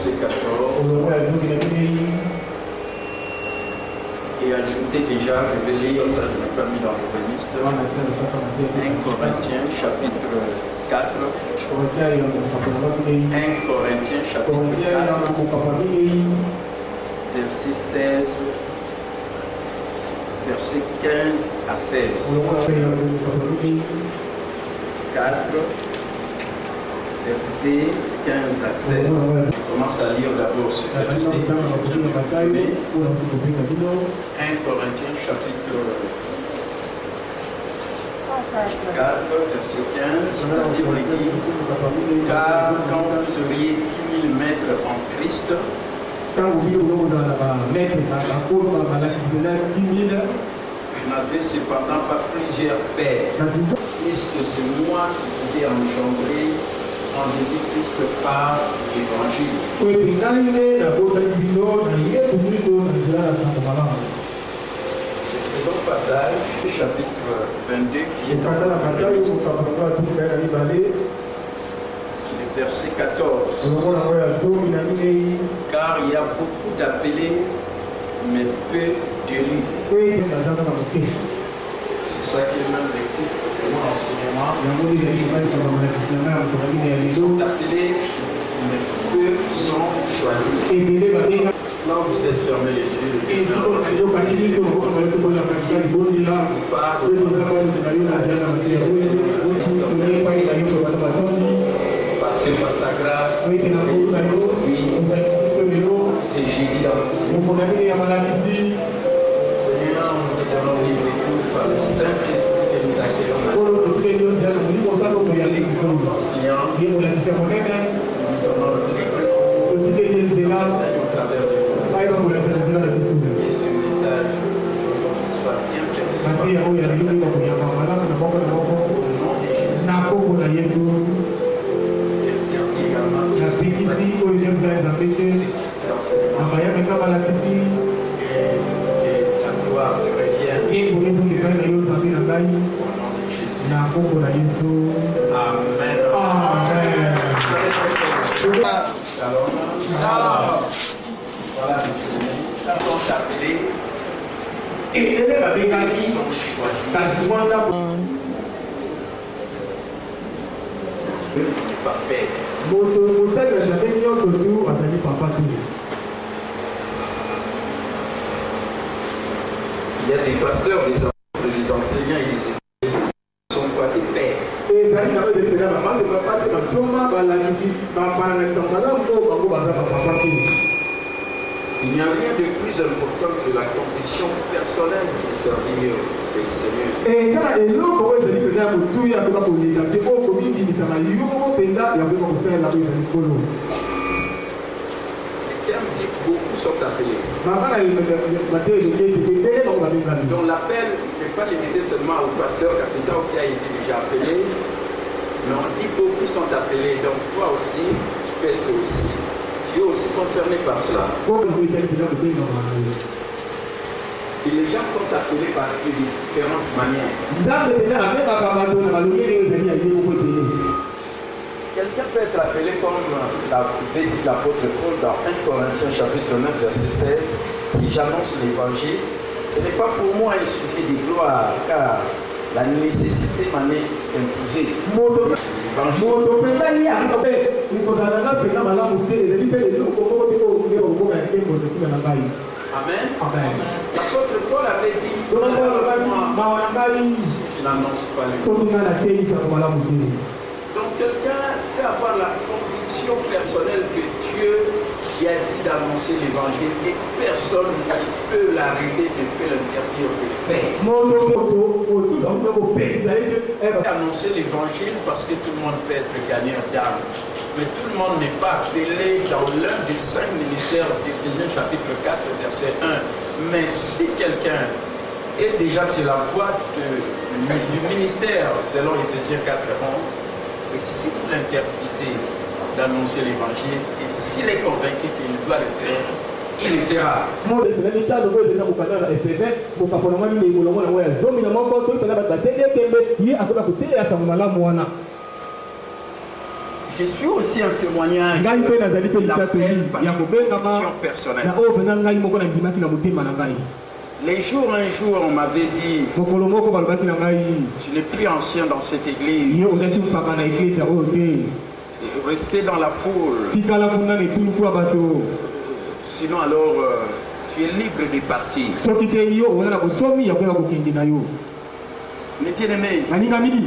verset 14. Et ajouter déjà, je vais lire ça, je ne l'ai pas mis dans le registre. 1 Corinthiens chapitre 4. 1 Corinthiens chapitre 4. Verset 16. Verset 15 à 16. 4. Verset 15 à 16. Je commence à lire d'abord ce verset. 1 Corinthiens chapitre 4, verset 15. La Bible dit: car quand vous auriez 10 000 maîtres en Christ, vous n'avez cependant pas plusieurs pères, puisque c'est moi qui vous ai engendré en Jésus-Christ par l'évangile. Le second passage, chapitre 22, qui est dans le verset 14. Car il y a beaucoup d'appelés, mais peu d'élus. C'est ça qui est même lectif pour mon enseignement. Ils sont appelés, mais peu sont choisis. Là, vous êtes fermés les yeux. Parce que par ta grâce, c'est Jésus dans Seigneur, nous te donnons libre écoute par le Saint-Esprit que nous accueillons. Seigneur, nous donnons libre écoute au travers de nous. Et ce message aujourd'hui soit bien perçu. Au nom de Jésus. La gloire te revient. Au nom de Jésus. Amen. Voilà, quand on s'appelait, et les babégalis sont choisis. Pas père. Il y a des pasteurs, des enseignants et des étudiants qui sont quoi des pères. Il n'y a rien de plus important que la condition personnelle de servir le Seigneur. Les termes dit beaucoup sont appelés. Donc l'appel n'est pas limité seulement au pasteur capitaine qui a été déjà appelé, mais on dit beaucoup sont appelés. Donc toi aussi, tu peux être aussi. Tu es aussi concerné par cela. Et les gens sont appelés par de différentes manières. Quelqu'un peut être appelé comme l'avait dit l'apôtre Paul dans 1 Corinthiens chapitre 9 verset 16. Si j'annonce l'évangile, ce n'est pas pour moi un sujet de gloire, car la nécessité m'en est imposée. Amen. Amen. L'apôtre Paul avait dit, je n'annonce pas l'évangile. Donc quelqu'un peut avoir la conviction personnelle que Dieu lui a dit d'annoncer l'évangile et personne ne peut l'arrêter, ne peut l'interdire de le faire. Annoncer l'évangile parce que tout le monde peut être gagnant d'âme. Mais tout le monde n'est pas appelé dans l'un des 5 ministères d'Éphésiens chapitre 4 verset 1. Mais si quelqu'un est déjà sur la voie du ministère selon Éphésiens 4 11, et si vous l'interdisez d'annoncer l'évangile, et s'il est convaincu qu'il doit le faire, il le fera. Je suis aussi un témoignage ngai pe nazali pe litato d'appel par ya kobengama conviction personnelle. na oyo mpena ngai moko nandimaki na motema na ngai. Les jours, un jour, on m'avait dit, mokolo moko balobaki na ngai tu n'es plus ancien dans cette église, yo ozali mpaka na eglise ya oyo te, restez dans la foule, tikala kuna na etuluku ya bato, sinon alors tu es libre de partir. soki te yo oza na bosomi ya koya kokende na yo. Mais bien aimé, naninga mingi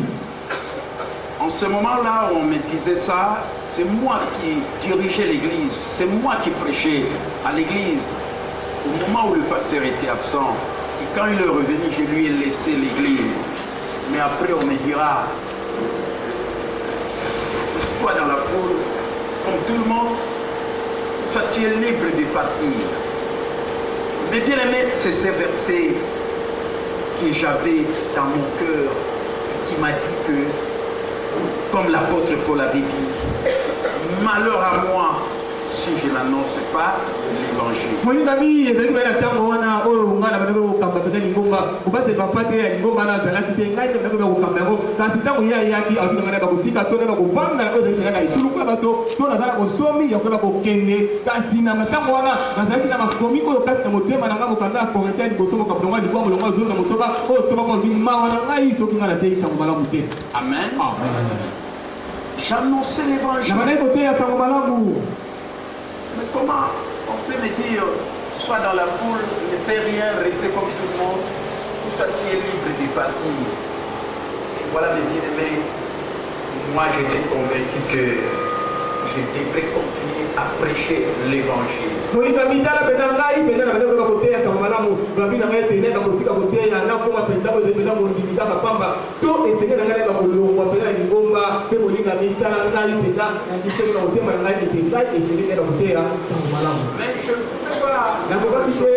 en ce moment-là, on me disait ça, c'est moi qui dirigeais l'église, c'est moi qui prêchais à l'église. Au moment où le pasteur était absent, et quand il est revenu, je lui ai laissé l'église. Mais après, on me dira, sois dans la foule, comme tout le monde, soit tu es libre de partir. Mais bien aimé, c'est ces versets que j'avais dans mon cœur, qui m'a dit que, comme l'apôtre Paul avait dit, malheur à moi si je n'annonce pas l'évangile. molinami ezali bai na ntango wana oyo ngai na bandeko kokamba peza lingomba kobatela pate ya lingomba na azalaki te ngai te bandeko kokamba yango kasi ntango ye ayaki azwi ngai na bakotika to na bakovanda oyo ezali ngai na etuluku ya bato to nazala kosomi ya koyeba kokende kasi na ntango wana nazalaki na makomi oyo kati na motema na ngai mokanda ya korete ya liboso mokambo longo likwamo longo azoli na motoba oyo tobaka olobi mawa na ngai soki ngai natei sango malamu te. Amen. J'annonçais l'évangile. na bandai koteya sango malamu. Mais comment on peut me dire, sois dans la foule, ne fais rien, restez comme tout le monde, ou soit tu es libre de partir. Et voilà mes bien-aimés, moi j'étais convaincu que je devrais continuer à prêcher l'évangile. molikami tala mpenza ngai mpenza na bandeko bakoteya sango malamu babi na ngai etene bakotika koteya nakoma mpenza oyo mpenza mondimi kaka pamba to etenge na ngai bakolongwa mpenza na lingomba mpe molingami tala ngai mpenza nandiseki na motema na ngai ete ngai esenge ngai na koteya sango malamu. Mais je ne pouvais pas nakokaki te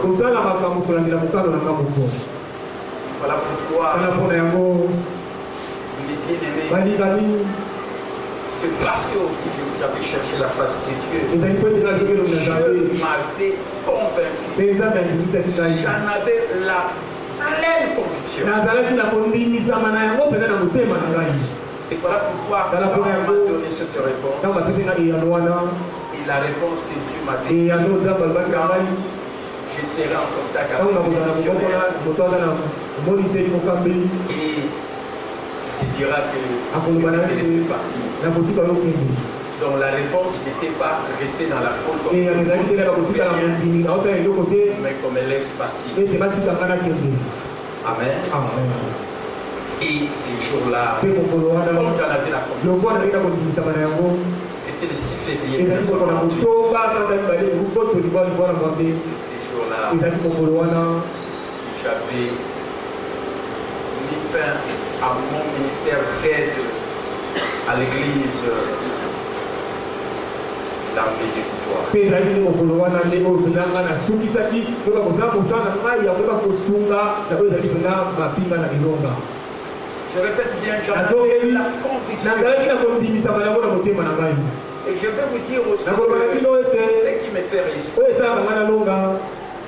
kosala makambo kolandela mokano na nga moko. Voilà pourquoi, kana mpona yango mes bien-aimés, balingami c'est parce que aussi j'avais cherché la face de Dieu. ezali mpo ete nazokelo na nzambe Je m'avais convaincu. mpenza nandimisaki ngai J'en avais la pleine conviction. nazalaki na kondimisama na yango mpenza na motema na ngai. Et voilà pourquoi Dans la on première m'a donné cette réponse. ntango bapesi ngai eyano wana Et la réponse que Dieu m'a donnée, eyano nzambe alobaki na ngai je serai en contact ntango avec les nakozala mokokola missionnaires moto aza na moniseli mokambeli et tu diras que akoloba na je vais ye laisser partir. nakotika yokende. Donc la réponse n'était pas rester dans la foule comme eyano ezali te kaka kotikala mondimi naosala eloko te mais qu'on me laisse partir. ete batika ngai nakende. Amen. Et ces jours-là, mpe mokolo wana comme j'en avais la conviction, longo nazali na kondimisama na yango c'était le 6 février ezali mokolo na 1998. kotoba sanza mibale lukoto libwa libwa na mabe C'est ces jours-là ezali mokolo wana que j'avais mis fin à mon ministère d'aide à l'église d'Armée du Pouvoir. mpe ezali nde mokolo wana nde oyo mpena ngai nasukisaki koyeba kozala mosala na ngai ya koyeba kosunga na oyo ezali mpena mapinga na bilonga. Je répète bien, j'en avais la conviction. nazalaki na kondimisama yango na motema na ngai. Et je vais vous dire aussi nakoloba na bino que ete ce qui me fait réussir. oyo esalaka ngai nalonga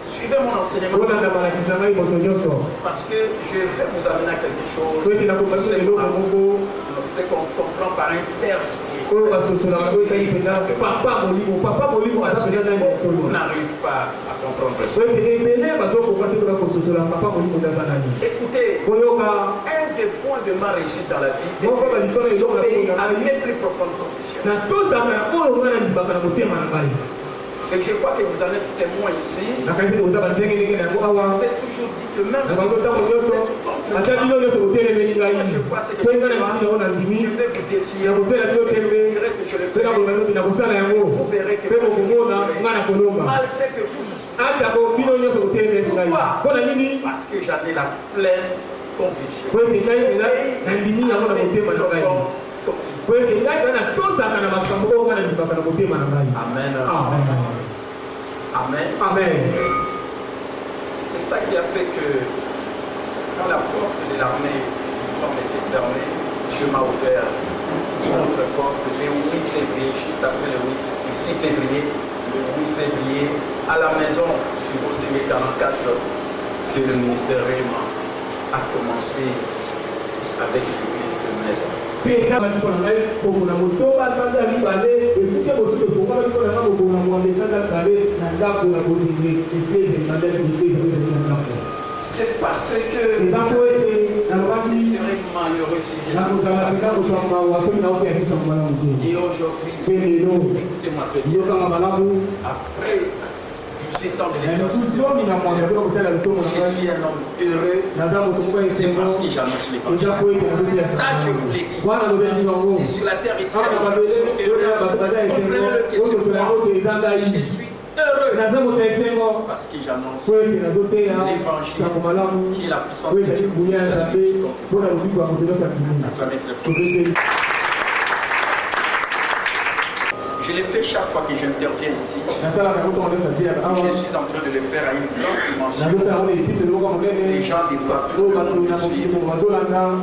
Suivez mon enseignement kolanda malakisi na ngai moto nyonso parce que je vais vous amener à quelque chose. po ete nakobaki eloko moko Ce qu'on comprend par un père spirituel. oyo basosolaka oyo etali mpena papa molimo aza mpena nani On mosolo n'arrive pas à comprendre po ça. ete ebele bazokoka te koka kososola papa molimo ndaza nani Écoutez, koyoka un des points de ma réussite dans la vie, moko balitona eloko na c'est mpona à ngai mes plus profondes convictions. na tozanga na oyo ngai nandimaka na motema na ngai. Et je crois que vous en êtes témoin ici. nakanisi koza bandenge ndenge na yango awa Vous êtes toujours dit que même na si bango vous ntango nyonso ata bino nyonso kotelemeli ngai mpe ngai na ndimi yango na ndimi je vais vous défier, ya kosala bino je tembe dirai que je le mpe na ferai. koloba noti na kosala yango mpe mokomona ngai na kolonga Malgré que vous tous, ata ko bino nyonso kotelemeli ngai mpo na nini parce que j'en ai la pleine conviction. po ete ngai mpena na ndimi yango na motema na ngai po ete ngai mpena natosaka na makambo oyo ngai nandimaka na motema na ngai. Amen. Amen. Amen. C'est ça qui a fait que quand la porte de l'armée était fermée, Dieu m'a ouvert une autre porte le 8 février, juste après le 6 février, le 8 février, à la maison sur OCB 44, que le ministère Raymond a commencé avec l'église de Maison. C'est parce que je serais malheureux si je et aujourd'hui, écoutez-moi très bien, après 18 ans de l'exercice, je suis un homme heureux, c'est parce que j'annonce l'évangile. Ça, je vous l'ai dit. Si sur la terre ici, les gens qui sont heureux, comprenez-le que c'est moi. Je suis heureux parce que j'annonce l'évangile qui est la puissance de Dieu pour nous saluer quiconque. Je le fais chaque fois que j'interviens ici. Je suis en train de le faire à une grande dimension. Les gens du partout me suivent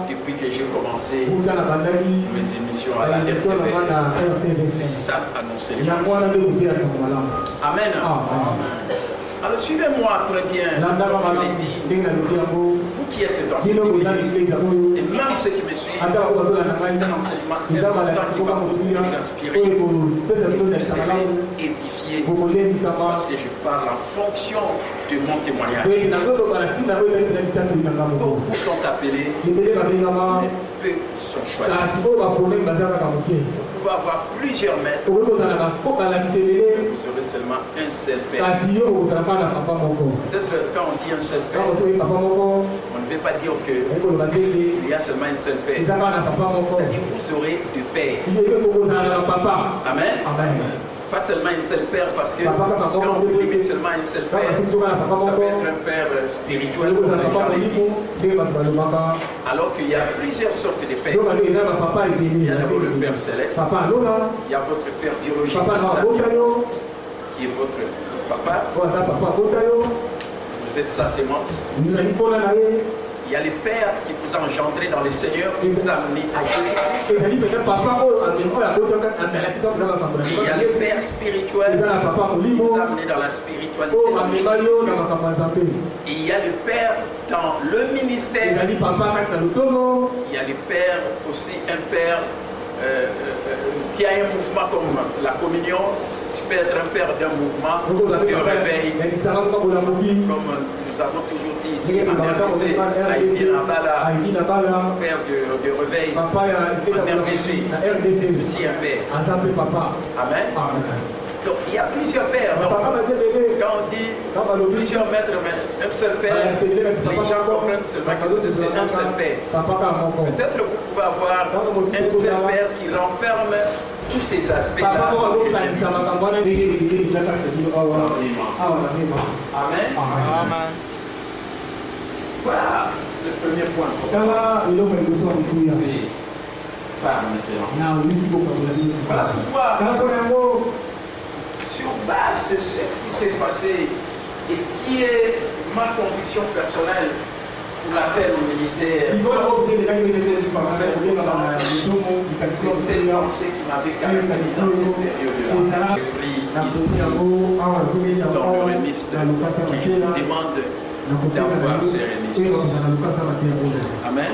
depuis que j'ai commencé mes émissions à la RTVS. C'est ça annoncer l'évangile. Amen. Alors suivez-moi très bien, comme je l'ai dit, vous qui êtes dans cette église, et même ceux qui me suivent, c'est un enseignement important qui va vous inspirer, vous serez édifiés, parce que je parle en fonction de mon témoignage. Beaucoup sont appelés, mais peu sont choisis. Vous pouvez avoir plusieurs maîtres, vous aurez seulement un seul père. Peut-être quand on dit un seul père, on ne veut pas dire qu'il y a seulement un seul père. C'est-à-dire vous aurez deux pères. Amen. Pas seulement un seul père, parce que quand on vous limite seulement un seul père, ça peut être un père spirituel comme les gens le disent. Alors qu'il y a plusieurs sortes de pères. Il y a d'abord le Père Céleste, il y a votre Père biologique qui est votre papa. Vous êtes sa sémence. Il y a les pères qui vous ont engendré dans le Seigneur, qui vous ont amené à Jésus-Christ. Il y a les pères spirituels qui vous ont amené dans la spiritualité. Et il y a le père dans le ministère. Il y a le père aussi, un père qui a un mouvement comme la communion. Tu peux être un père d'un mouvement de réveil, comme nous avons toujours dit ici en RDC, Aïdina Bala, père de réveil, en RDC, c'est aussi un père. Amen. Donc il y a plusieurs pères. Donc, quand on dit plusieurs maîtres, mais un seul père, les gens comprennent seulement que c'est un seul père. Peut-être vous pouvez avoir un seul père qui renferme tous ces aspects-là. Amen. Amen. Voilà le premier point. Voilà pourquoi, sur base de ce qui s'est passé et qui est ma conviction personnelle pour l'appel au ministère, c'est cette pensée qui m'avait caractérisé dans cette période-là. J'ai pris ici dans le rémiste qui demande d'avoir ces rémistes. Amen.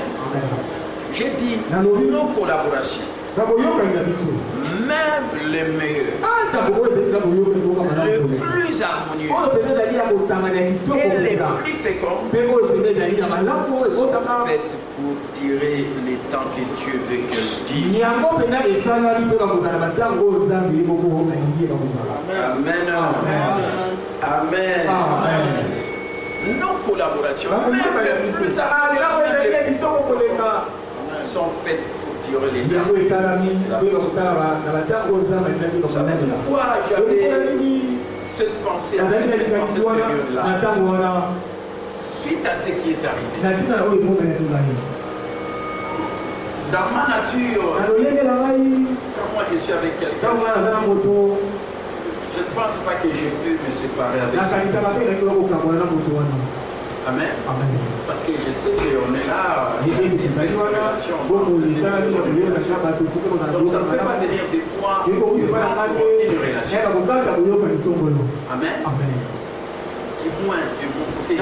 J'ai dit nos collaborations, même les meilleurs, les plus harmonieux et les plus féconds sont faites pour durer les temps que Dieu veut qu'elles durent. Amen. Amen. Amen. Nos collaborations, même les plus harmonieuses, sont faites pour durer les temps. Vous savez pourquoi j'avais cette pensée à cette période-là? Suite à ce qui est arrivé, dans ma nature, quand moi je suis avec quelqu'un, je ne pense pas que j'ai pu me séparer avec cette personne. Amen. Parce que je sais qu'on est là, il y a des relations. Donc ça ne peut pas venir de moi une relation. Amen. Du moins de mon côté.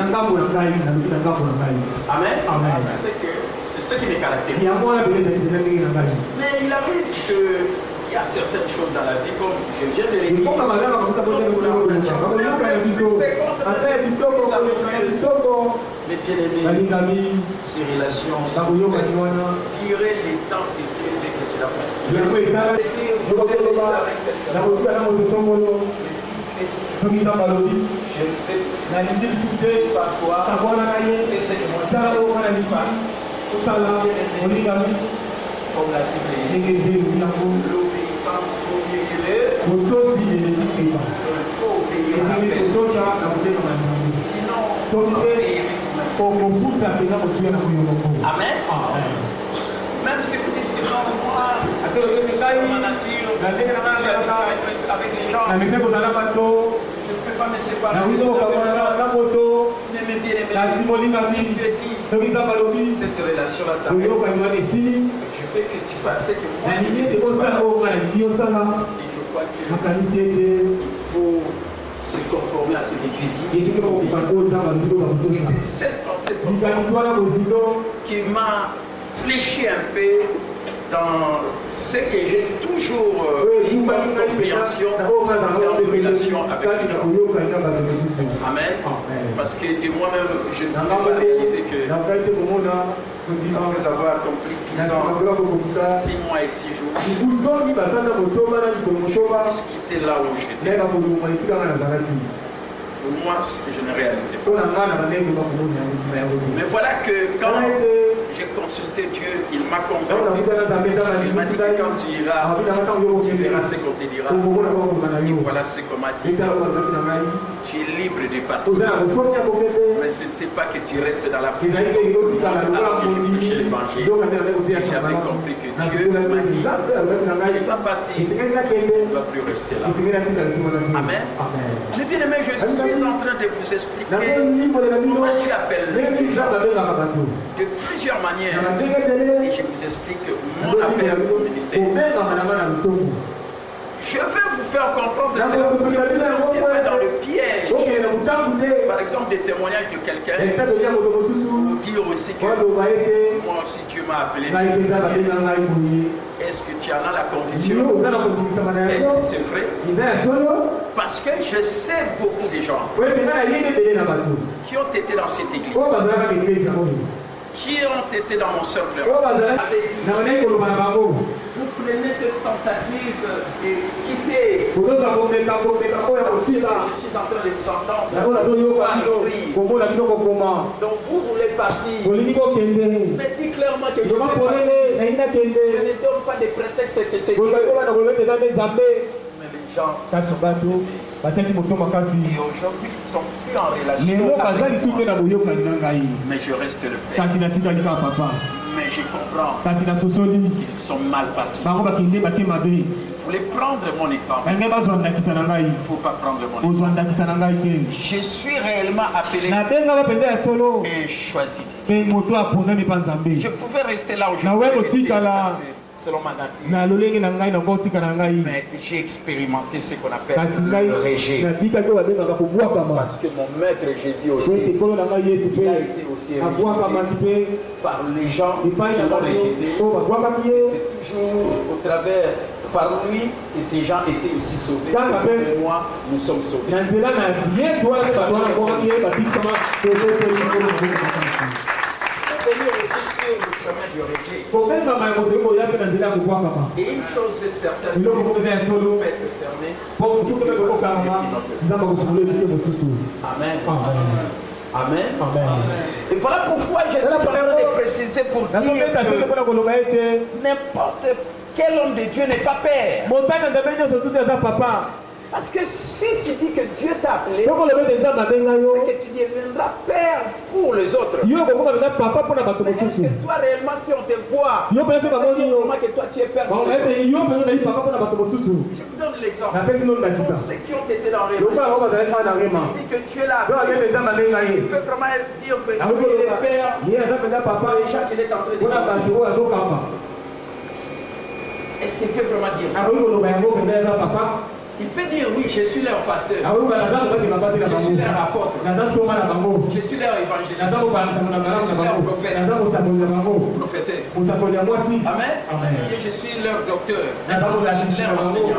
Amen. C'est ce qui me caractérise. ya mwana bele ndenge na ngai Mais il arrive que il y a certaines choses dans la vie, comme je viens de les dire. ifoka malanga makuta bote Collaboration. bakoyoka ya biso ata ya bitoko ya bitoko Les bien-aimés, balingami ces relations bakoyokani wana tirer les temps que Dieu veut que cela passe. yango esala okoloba nakotika na moto songolo soki nzambe alobi nalingi lisusu sakwana na ye tala oka na lipa osala olingami Comme la Bible est, ndenge ezelobi yango l'obéissance vaut mieux que le botosi eleki koyeba faut obéir à ezali peine. kotosa na koteka na nzambe Sinon, soki on va te payer. okobuta mpenza kosuya na koyoko Amen. Même si vous dites que non, moi, ate oyoki ngai ma nature, na ndenge na je suis ngai habitué nazalaka avec les gens, na mese kozala bato je ne peux pas me séparer na de wizo la kokabwana personne. na moto Mais mes bien-aimés, kasi molingami si Dieu dit, soki nzambe alobi cette relation-là s'arrête, koyokani wana esili je veux que tu fasses ce que moi je nalingi veux ete que tu osala fasses. oyo nga nalingi osala Et je crois qu'il makanisi ete faut se conformer à ce que Dieu dit. esiki bakokokana oyo nzambe alobi Et bakotosa c'est cette pensée profonde likanisi wana bozindo qui m'a fléchi un peu dans ce que j'ai toujours eu comme compréhension dans nos relations avec les gens. Amen. Parce que de moi-même, je ne peux pas réaliser que après avoir accompli 10 ans, 6 mois et 6 jours, je puisse quitter là où j'étais. Pour moi, je ne réalisais pas ça. Mais voilà que quand j'ai consulté Dieu, il m'a convaincu. Il m'a dit que quand tu iras, tu verras ce qu'on te dira. Et voilà ce qu'on m'a dit. Tu es libre de partir. Mais ce n'était pas que tu restes dans la foule. Alors que je prêchais l'évangile. Et j'avais compris que Dieu m'a dit, tu ne vas pas partir, tu ne vas plus rester là. Amen. Mais bien aimé, je suis en train de vous expliquer comment Dieu appelle les gens de plusieurs manières. Et je vous explique mon appel au ministère. Je veux vous faire comprendre ce que vous ne pas dans le piège. Par exemple, des témoignages de quelqu'un pour dire aussi que moi aussi Dieu m'a appelé. Est-ce que tu en as la conviction? C'est vrai. Parce que je sais beaucoup de gens qui ont été dans cette église, qui ont été dans mon cercle. Vous prenez cette tentative de quitter. Je suis en train de vous entendre. Donc vous voulez partir. Mais dis clairement que je ne donne pas de prétexte que c'est Dieu. Mais les gens et aujourd'hui ils ne sont plus en relation avec moi. Mais je reste le père. Mais je comprends qu'ils sont mal partis. Vous voulez prendre mon exemple. Il ne faut pas prendre mon exemple. Je suis réellement appelé et choisi. Je pouvais rester là où je suis selon ma nature. Mais j'ai expérimenté ce qu'on appelle le rejet. Parce que mon maître Jésus aussi, il a été aussi rejeté par les gens qui l'ont rejeté. C'est toujours au travers, par lui, que ces gens étaient aussi sauvés. Et moi, nous sommes sauvés. Et une chose est certaine, le peut être fermé. Amen. Amen. Et voilà pourquoi je suis en train de préciser pour dire que n'importe quel homme de Dieu n'est pas père. Parce que si tu dis que Dieu t'a appelé, c'est que tu deviendras père pour les autres. Mais c'est toi réellement, si on te voit, comment que toi tu es père pour les autres. Je vous donne l'exemple. Pour ceux qui ont été dans les si on dit que Dieu l'a appelé, il peut vraiment dire que il est père pour les gens qu'il est en train de dire. Est-ce qu'il peut vraiment dire ça? Il peut dire oui, je suis leur pasteur. Je suis leur apôtre. Je suis leur évangéliste. Je suis leur prophète. Prophétesse. Amen. Et je suis leur docteur. Leur enseignant.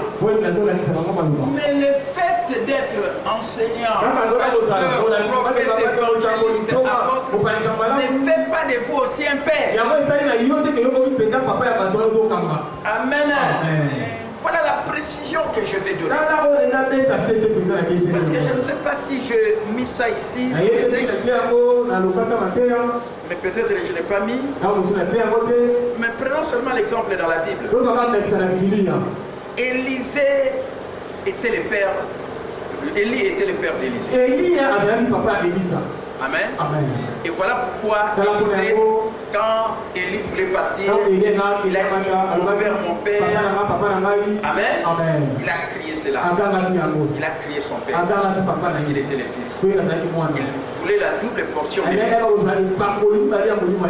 Mais le fait d'être enseignant, pasteur, prophète, évangéliste, apôtre, ne fait pas de vous aussi un père. Amen. Voilà la précision que je vais donner. Parce que je ne sais pas si je mis ça ici. Mais peut-être que je ne l'ai pas mis. Mais prenons seulement l'exemple dans la Bible. Élisée était le père. Élie était le père d'Élisée. Amen. Et voilà pourquoi Élisée, quand Élie voulait partir, il a dit mon père. Amen. Il a crié cela. Il a crié son père parce qu'il était le fils. Il voulait la double portion de l'esprit.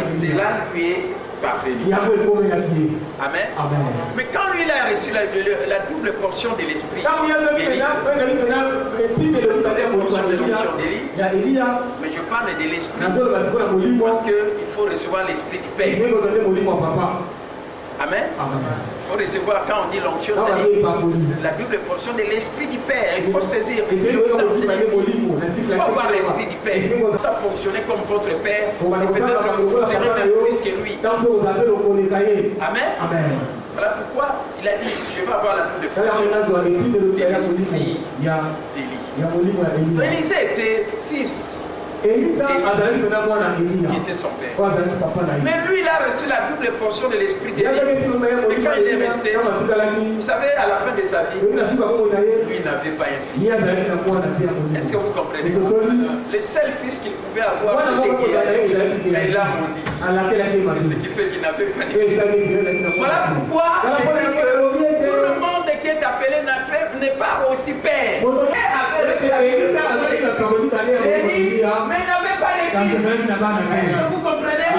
Et cela lui est parvenu. Amen. Mais quand lui il a reçu la double portion de l'esprit, la double portion de l'onction d'Élie, mais je parle de l'esprit parce qu'il faut recevoir l'esprit du Père. Amen. Il faut recevoir, quand on dit l'onction, c'est-à-dire la double portion de l'esprit du Père. Il faut saisir. Je vous enseigne ici. Il faut avoir l'esprit du Père. Ça fonctionner comme votre Père. Et peut-être que vous serez même plus que lui. Amen. Voilà pourquoi il a dit, je vais avoir la double portion de l'esprit d'Élie. Élisée était fils qui était son père. Mais lui, il a reçu la double portion de l'esprit d'Élie. Et quand il est resté, vous savez, à la fin de sa vie, lui n'avait pas un fils. Est-ce que vous comprenez? Le seul fils qu'il pouvait avoir, c'était Géasi. Et il l'a maudit. Ce qui fait qu'il n'avait pas de fils. Voilà pourquoi je dis que tout le monde qui est appelé n'est pas aussi père. Mais il n'avait pas de fils. Est-ce que vous comprenez?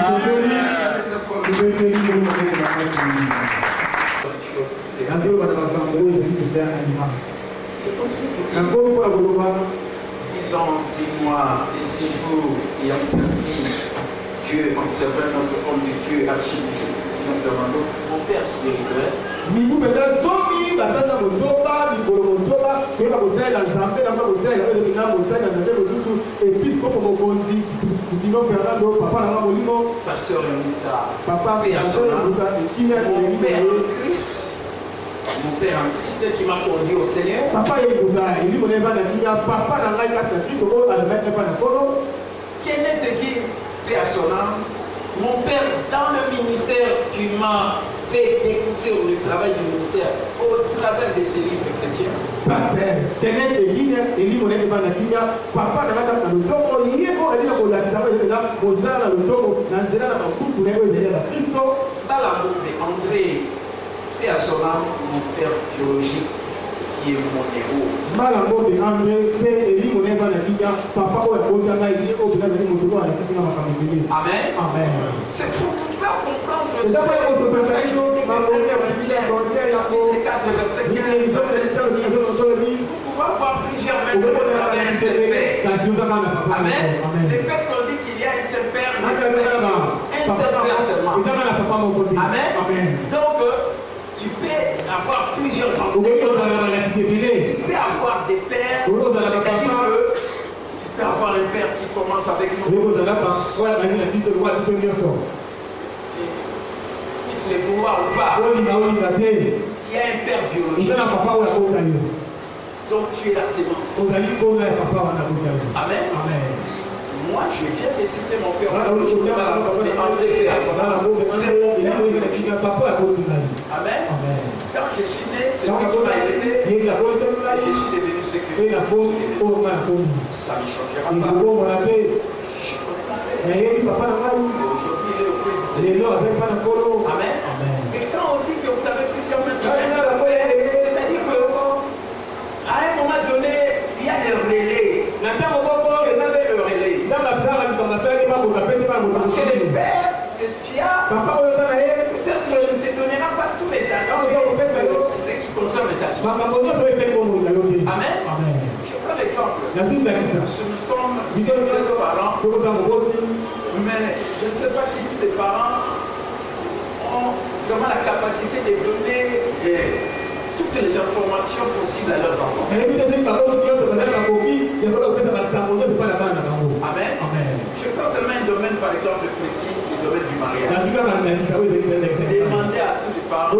Disons 6 mois et 6 jours ayant servi Dieu en servant notre homme de Dieu, archibishop Fernando, mon père spirituel. Pasteur Papa mon père en Christ. Mon père en Christ qui m'a conduit au Seigneur. Kenneth Guy, paix à son âme. Mon père, dans le ministère, qui m'a fait découvrir le travail du ministère au travers de ces livres chrétiens. Dans l'amour d'André, paix à son âme, mon père biologique, qui est mon héros. Amen. C'est pour vous faire comprendre ce passage vous pouvez voir plusieurs maîtres à travers un seul père. Amen. Le fait qu'on dit qu'il y a un seul père, un seul père seulement. Amen. Donc, tu peux avoir plusieurs enseignants. Tu peux avoir des pères. C'est-à-dire que tu peux avoir un père qui commence avec nous. Tu puisses le vouloir ou pas. Tu as un père biologique. Donc tu es la sémence. Amen. Moi, je viens de citer mon père. Amen. Quand je suis né, c'est lui qui m'a élevé. Et je suis devenu ce que ça ne changera pas. Je connais ma paix. Aujourd'hui, il est auprès du Seigneur. Amen. Et quand on dit que vous avez plusieurs maîtres, c'est-à-dire qu'à un moment donné, il y a des relais. Parce que le père que tu as, peut-être ne te donnera pas tous les aspects, ce qui concerne ta vie. Nous sommes des parents, mais je ne sais pas si tous les parents ont vraiment la capacité de donner toutes les informations possibles à leurs enfants. Amen. Je prends seulement un domaine, par exemple, précis, le domaine du mariage. Demandez à tous les parents,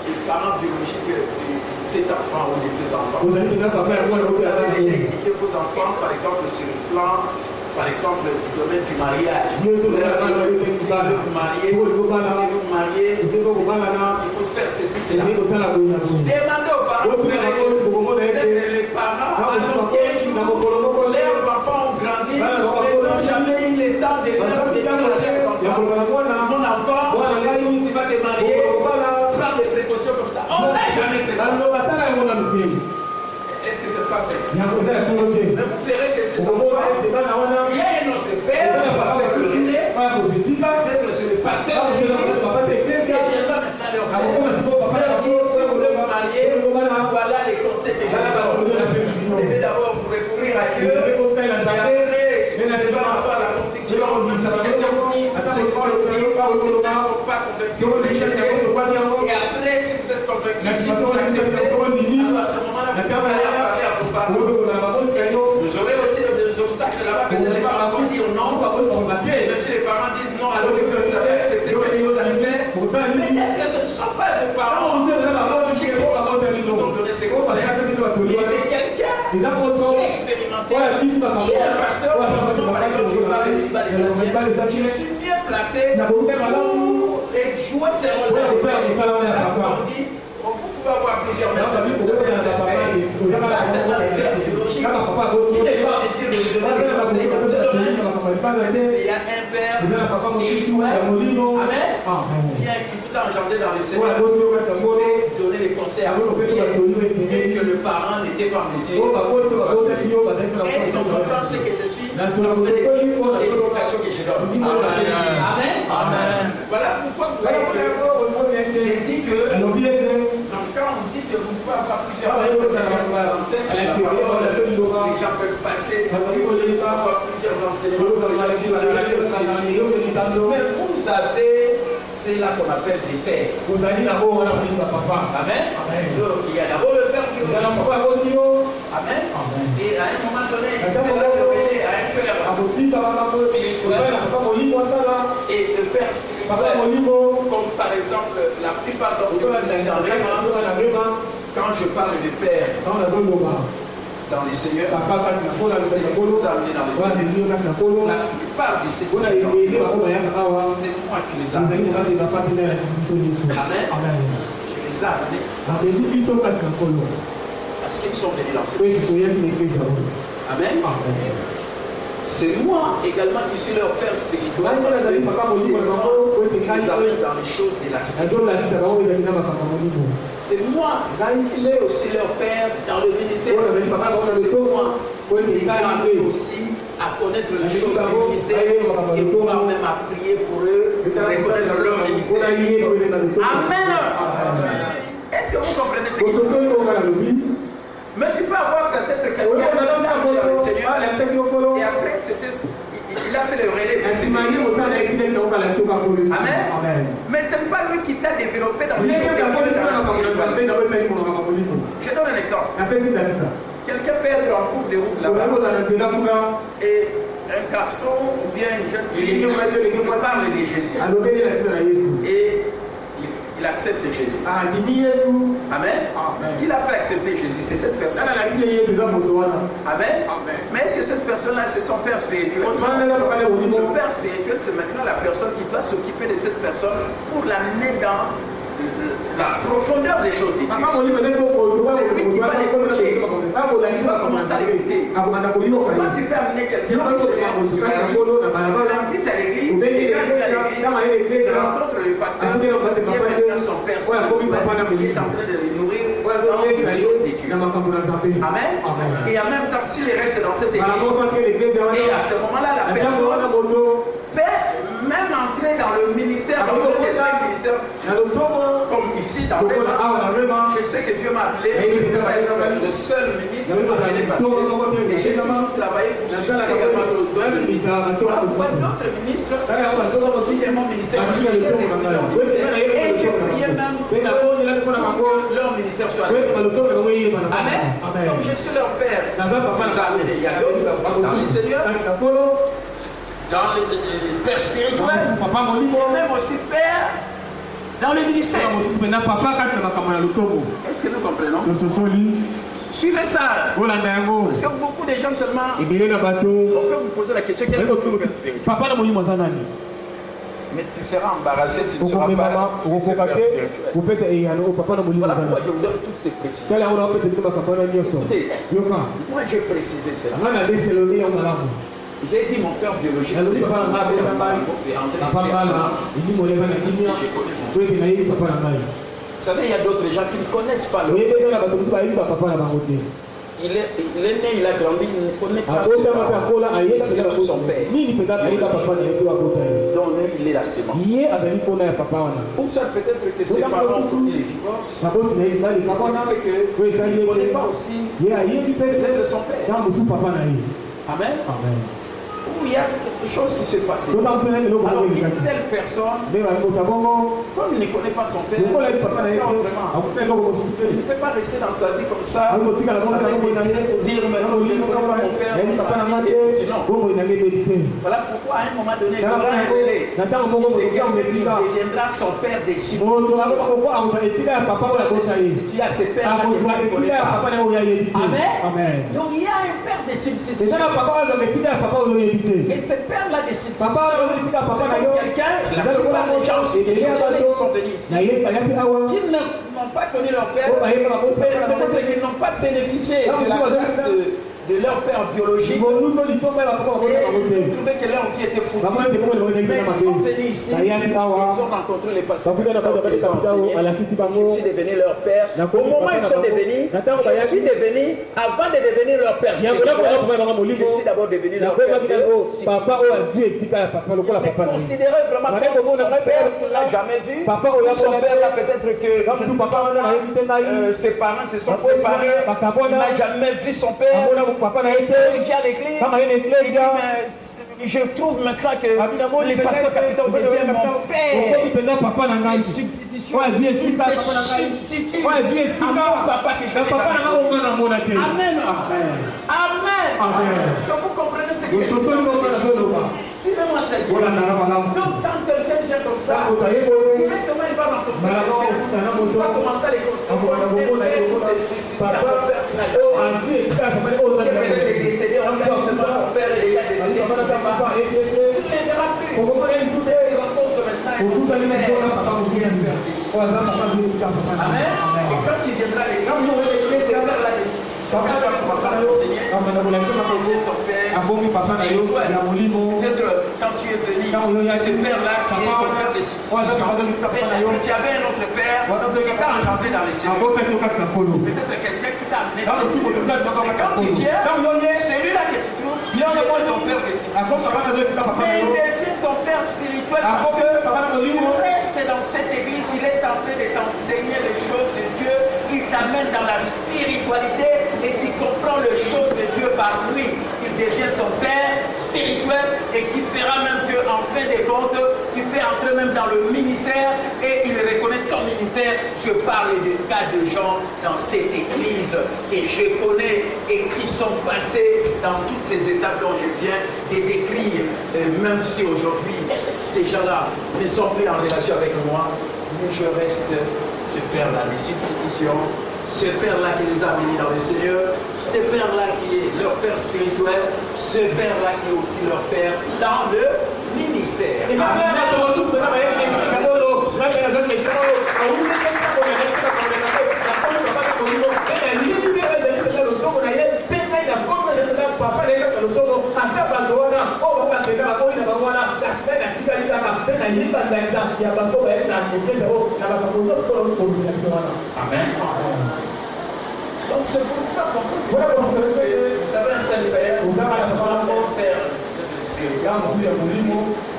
les parents biologiques de cet enfant ou de ses enfants. Vous allez éduquer vos enfants, par exemple, sur le plan, par exemple, du domaine du mariage. Si vous vous mariez, il faut faire ceci, cela. Demandez aux parents, peut-être les parents, pendant 15 jours, leurs enfants ont grandi, mais n'ont jamais eu le temps de leur dire à leurs enfants, mon enfant, tu vas te marier, prends des précautions comme ça. On n'a jamais fait ça. Est-ce que c'est pas fait? Mais vous verrez que c'est enfants, il y a un autre père qui va faire le relais, peut-être c'est le pasteur qui viendra maintenant leur dire, si vous voulez vous marier, voilà les conseils que je vous donne. Vous devez d'abord vous recourir à Dieu, et après, vous n'allez pas avoir la conviction, si quelqu'un vous dit, c'est pas le dit, c'est pas convaincu, et après, si vous êtes convaincu, si vous l'acceptez, alors à ce moment-là, vous allez parler à vos parents. Vous aurez aussi des obstacles là-bas que les parents vont dire non, même si les parents disent non, alors que vous avez accepté, qu'est-ce que vous allez faire? Peut-être que ce ne sont pas vos parents qui vous ont donné ces conseils, mais c'est quelqu'un qui est expérimenté, qui est un pasteur, par exemple, je parle du débat des Indiens, je suis mieux placé pour jouer ces rôles-là. On dit, vous pouvez avoir plusieurs méthodes, vous avez un père, pas seulement les pères biologiques, qui n'est pas désir de donner des conseils dans ce domaine. Peut-être il y a un père spirituel, amen, bien qui vous a engendré dans le Seigneur, vous pouvez donner des conseils à vos filles et que le parent n'était pas en mesure. Est-ce qu'on comprend ce que je suis? Vous avez l'explication que je donne. Amen. Amen. Voilà pourquoi vous voyez que j'ai dit que quand on dit que vous pouvez avoir plusieurs enseignes, les gens peuvent passer, avoir plusieurs enseignements, mais vous avez, c'est là qu'on appelle des pères. Amen. Il y a d'abord le père qui est Amen. Et à un moment donné, il est révélé à un père spirituel et le père spirituel, comme par exemple la plupart d'entre vous quand je parle de père dans les Seigneurs, c'est vous amener dans les Seigneurs. La plupart de ces gens, c'est moi qui les amène. Amen. Je les amène. Parce qu'ils sont venus dans cette église. Amen. C'est moi également qui suis leur père spirituel. Parce que c'est moi qui les amène dans les choses de la spiritualité. C'est moi qui suis aussi leur père dans le ministère. Parce que c'est moi qui les amène aussi à connaître les choses du ministère et pouvoir même à prier pour eux, pour reconnaître leur ministère. Amen. Est-ce que vous comprenez ce que je veux dire? Mais tu peux avoir peut-être quelqu'un qui a dans le Seigneur et après il a fait le relais pour Amen. Mais ce n'est pas lui qui t'a développé dans les choses de Dieu dans la spiritualité. Je donne un exemple. Quelqu'un peut être en cours de route là-bas et un garçon ou bien une jeune fille parle de Jésus et il accepte Jésus. Amen. Qui l'a fait accepter Jésus? C'est cette personne. Amen. Mais est-ce que cette personne-là, c'est son père spirituel? Le père spirituel, c'est maintenant la personne qui doit s'occuper de cette personne pour l'amener dans la profondeur des choses de Dieu. C'est lui qui va l'écouter. Il va commencer à l'écouter. Toi, tu peux amener quelqu'un qui se tu l'invites à l'église, et quand il vient à l'église, il rencontre le pasteur qui est maintenant son père spirituel, qui est en train de le nourrir dans les choses de Dieu. Amen. Et en même temps, s'il reste dans cette église, et à ce moment-là, la personne peut même entrer dans le ministère, dans le des 5 ministères, comme ici. ici dans les mains, je sais que Dieu m'a appelé pour être le seul ministre appelé par Dieu. Et j'ai toujours travaillé pour susciter également d'autres ministres. Voilà pourquoi d'autres ministres sont sortis de mon ministère. Et j'ai prié même pour que leur ministère soit réglé. Amen. Donc je suis leur père. Il y a d'autres dans les seigneurs, dans les pères spirituels, et même aussi père dans le ministère. Est-ce que nous comprenons? Suivez ça. Parce que beaucoup de gens seulement on peut vous poser la question quel est votre père spirituel? Mais tu seras embarrassé, tu ne seras pas. Voilà pourquoi je vous donne toutes ces précisions. Écoutez, moi j'ai précisé cela. J'ai dit mon père biologique. Vous savez, il y a d'autres gens qui ne connaissent pas le il est né, il a grandi, il ne connaît pas son père. Donc il est la sémence. Ou ça peut-être que ses parents ont pris les divorces. C'est fait qu'il ne connaît pas aussi peut-être son père. Amen. Où il y a quelque chose qui s'est passé. Alors une telle personne, comme il ne connaît pas son père, il ne peut pas rester dans sa vie comme ça, avec dire maintenant je ne connais pas mon père, voilà pourquoi à un moment donné, il aura révélé qu'il deviendra son père des cieux. Si tu as ces pères qui ne connaissent pas. Amen. Donc il y a un père des substitutions. Et ce père-là des substitutions, quelqu'un, la plupart des gens aussi, qui sont venus ici, qui n'ont pas connu leur père, peut-être qu'ils n'ont pas bénéficié de la grâce de leur père biologique. Et ils ont trouvé que leur vie était foutue. Mais ils sont venus ici, ils ont rencontré les pasteurs. Je suis devenu leur père. Au moment où ils sont devenus, je suis devenu, avant de devenir leur père, je suis d'abord devenu leur père. Mais considérez vraiment comme son père qui ne l'a jamais vu. Son père là peut-être que ses parents se sont séparés. Il n'a jamais vu son père. Il vient à l'église. Il dit, mais je trouve maintenant que les pasteurs capitaux deviennent mon père. Une substitution. Il se substitue à mon papa que je n'ai. Amen. Amen. Est-ce que vous comprenez ce que je dis? Suivez-moi tel que. Donc quand quelqu'un vient comme ça, directement il va rencontrer quelqu'un. Il va commencer à les construire. Quand tu es venu, ce père-là qui est ton père de substitution, tu avais un autre père qui t'a engendré dans les cieux. Peut-être quelqu'un qui t'a amené dans les cieux. Et quand tu viens, celui-là que tu trouves, il est ton père de substitution. Mais il devient ton père spirituel parce qu'il reste dans cette église, il est en train de t'enseigner les choses de Dieu, il t'amène dans la spiritualité et tu comprends les choses de Dieu par lui. Il devient ton père spirituel et qui fera même qu'en fin de compte, tu peux entrer même dans le ministère et il reconnaît ton ministère. Je parle des cas de gens dans cette église que je connais et qui sont passés dans toutes ces étapes dont je viens de décrire. Même si aujourd'hui, ces gens-là ne sont plus en relation avec moi, mais je reste ce père-là des substitutions. Ce père-là qui les a amenés dans le Seigneur, ce père-là qui est leur père spirituel, ce père-là qui est aussi leur père dans le ministère. Amen. Donc c'est pour ça qu'on peut vous avez un seul père, vous avez un père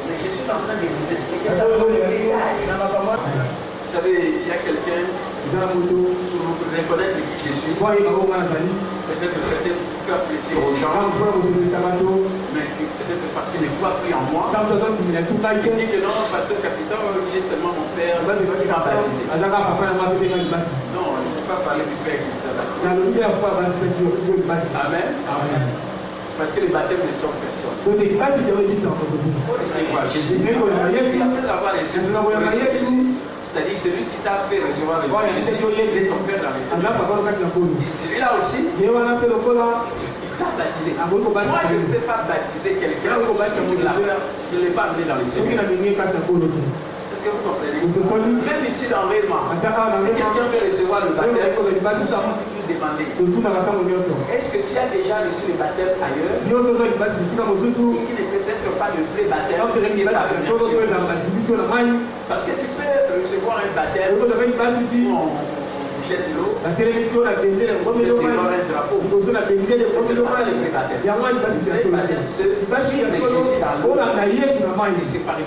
mais je suis en train de vous expliquer ça. Vous savez, il y a quelqu'un pour reconnaître qui je suis. Peut-être faire plaisir aux gens, mais peut-être parce qu'il ne croit plus en moi. Il dit que non, parce que Capitaine, il est seulement mon père, c'est toi qui m'as baptisé. Non, il ne faut pas parler du père qui nous a baptisé. Amen. Parce que les baptêmes ne sont personne. C'est quoi? Jésus. Après avoir laissé, c'est-à-dire celui qui t'a fait recevoir le Jésus, il est ton père dans les cieux. Et celui-là aussi, il t'a baptisé. Moi, je ne peux pas baptiser quelqu'un si je ne l'ai pas amené dans les cieux. Est-ce que vous comprenez? Même ici dans Réma, si quelqu'un veut recevoir le baptême, nous avons toujours demandé: est-ce que tu as déjà reçu le baptême ailleurs? Il n'est peut-être pas le vrai baptême. Parce que tu peux recevoir un baptême, on jette l'eau, on dévore un drapeau. C'est pas le vrai baptême. Le vrai baptême, c'est Jésus dans l'eau et c'est pas rien.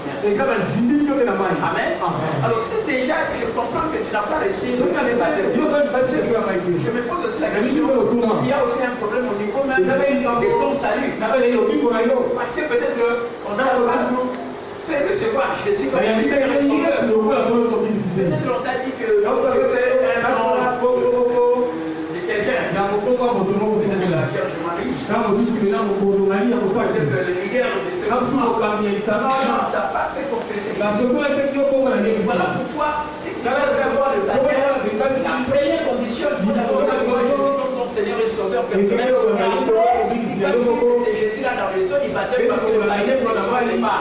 Amen. Alors si déjà je comprends que tu n'as pas reçu le vrai baptême, je me pose aussi la question, il y a aussi un problème au niveau même de ton salut. Parce que peut-être on a fait recevoir Jésus comme Seigneur. Peut-être on t'a dit que c'est un nom de quelqu'un. Peut-être de la Vierge Marie. Peut-être le leader de ce mouvement. Tu n'as pas fait confesser. Voilà pourquoi, si tu veux recevoir le baptême, la première condition, il faut d'abord recevoir Jésus comme ton Seigneur et Sauveur personnel. C'est Jésus-là dans le sol, il baptême parce que le baptême ne se pas.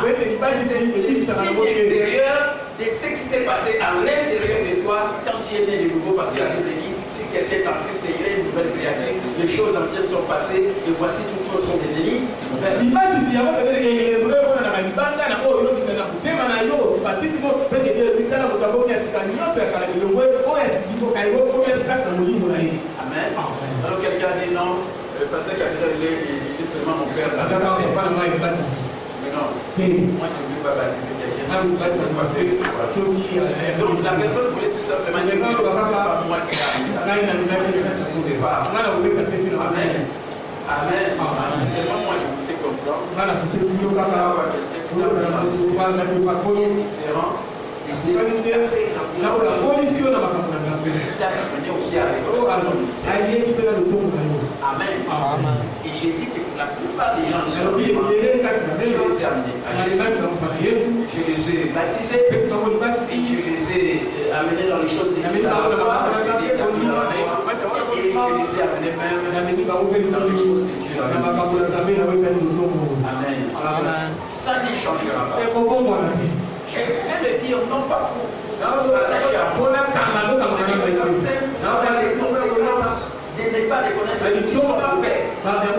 C'est le signe extérieur de ce qui s'est passé à l'intérieur de toi quand tu es né de nouveau, parce qu'il a dit: si quelqu'un est en Christ, il est une nouvelle créature, les choses anciennes sont passées, et voici toutes choses sont devenues nouvelles. Amen. Alors quelqu'un dit non, le pasteur Capitaine, il est seulement mon père. Mais non, moi je ne veux pas baptiser quelqu'un. Donc la personne voulait tout simplement dire que c'est pas moi qui ai. Je n'insistais pas. Amen. Amen. Seulement moi je vous fais comprendre. Quelqu'un qui est différent. Et c'est lui qui a fait aussi à Amen. Et j'ai dit que pour la plupart des gens, je les ai amenés à Jésus. Je les ai baptisés et je les ai amenés dans les choses de Dieu. Et je les ai amenés même dans les choses de Dieu. Amen. Ça ne changera pas. Je vais le dire non pas pour s'attacher à moi, de ne pas reconnaître qui sont son père. Amen.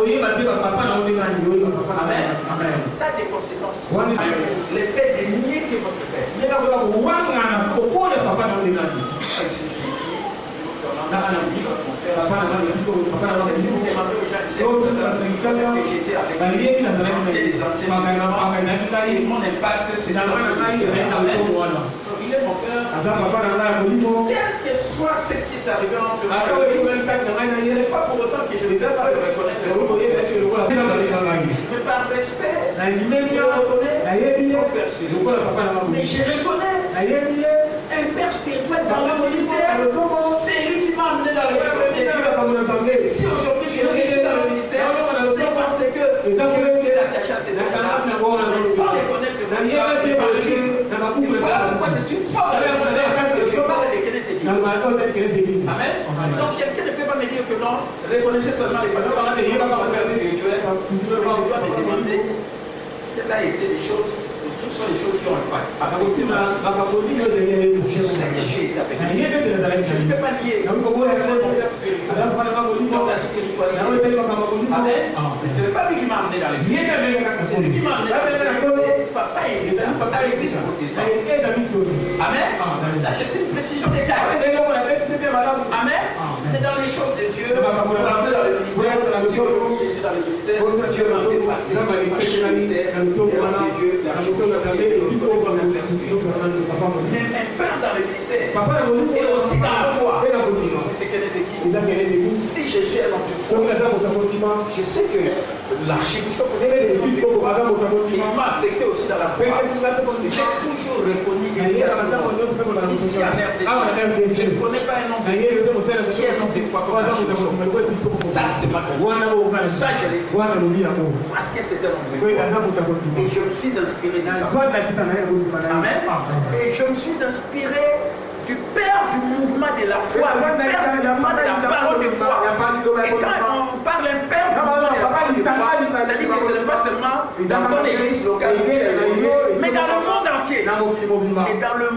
Ça a des conséquences. Le fait de nier que votre père. Si vous demandez aux gens, est-ce que j'étais avec les mon impact, c'est dans il est mon père. Quel que soit ce qui est arrivé entre nous, ce n'est pas pour autant que je ne vais pas le reconnaître. Mais par respect, je le reconnais comme père spirituel. Mais je reconnais un père spirituel dans le ministère. C'est lui qui m'a amené dans les choses de Dieu. Et si aujourd'hui je réussis dans le ministère, c'est parce que je suis attaché à ces personnes-là. Mais sans les connaître, et voilà pourquoi je suis fort dans le ministère. Je parle de Kenneth. Amen. Donc quelqu'un ne peut pas me dire que non, reconnaissez seulement les pasteurs comme père spirituel. Je dois me demander quelles ont été les choses. Ce sont les choses qui ont failli. Je sais que j'ai été avec lui. Je ne peux pas nier. Comme la spiritualité. Amen. Mais ce n'est pas lui qui m'a amené dans les cieux. C'est lui qui m'a amené dans les cieux. Papa est papa est l'église protestante. Amen. Ça, c'est une précision d'état. Amen. Mais dans les choses de Dieu, pour rentrer dans le ministère, si aujourd'hui je suis dans le ministère, Dieu m'a fait passer. Dieu, spirituel. Mais un père dans le ministère et aussi dans la foi. C'est qu'elle était qui? Si je suis un homme de foi, je sais que l'archibishop il m'a affecté aussi dans la foi. J'ai toujours reconnu qu'il y a ici en RDC. Je ne connais pas un homme de Dieu qui est un homme de foi comme l'archibishop. Ça, c'est ma question. Ça, je l'ai dit. Parce que c'est un homme de foi. Et je me suis inspiré de ça. Amen. Et je me suis inspiré du père du mouvement de la foi, du père du mouvement de la parole de foi. Et quand on parle d'un père du mouvement de la parole de foi, ça dit que ce n'est pas seulement dans ton église locale, mais dans le monde entier. Et dans le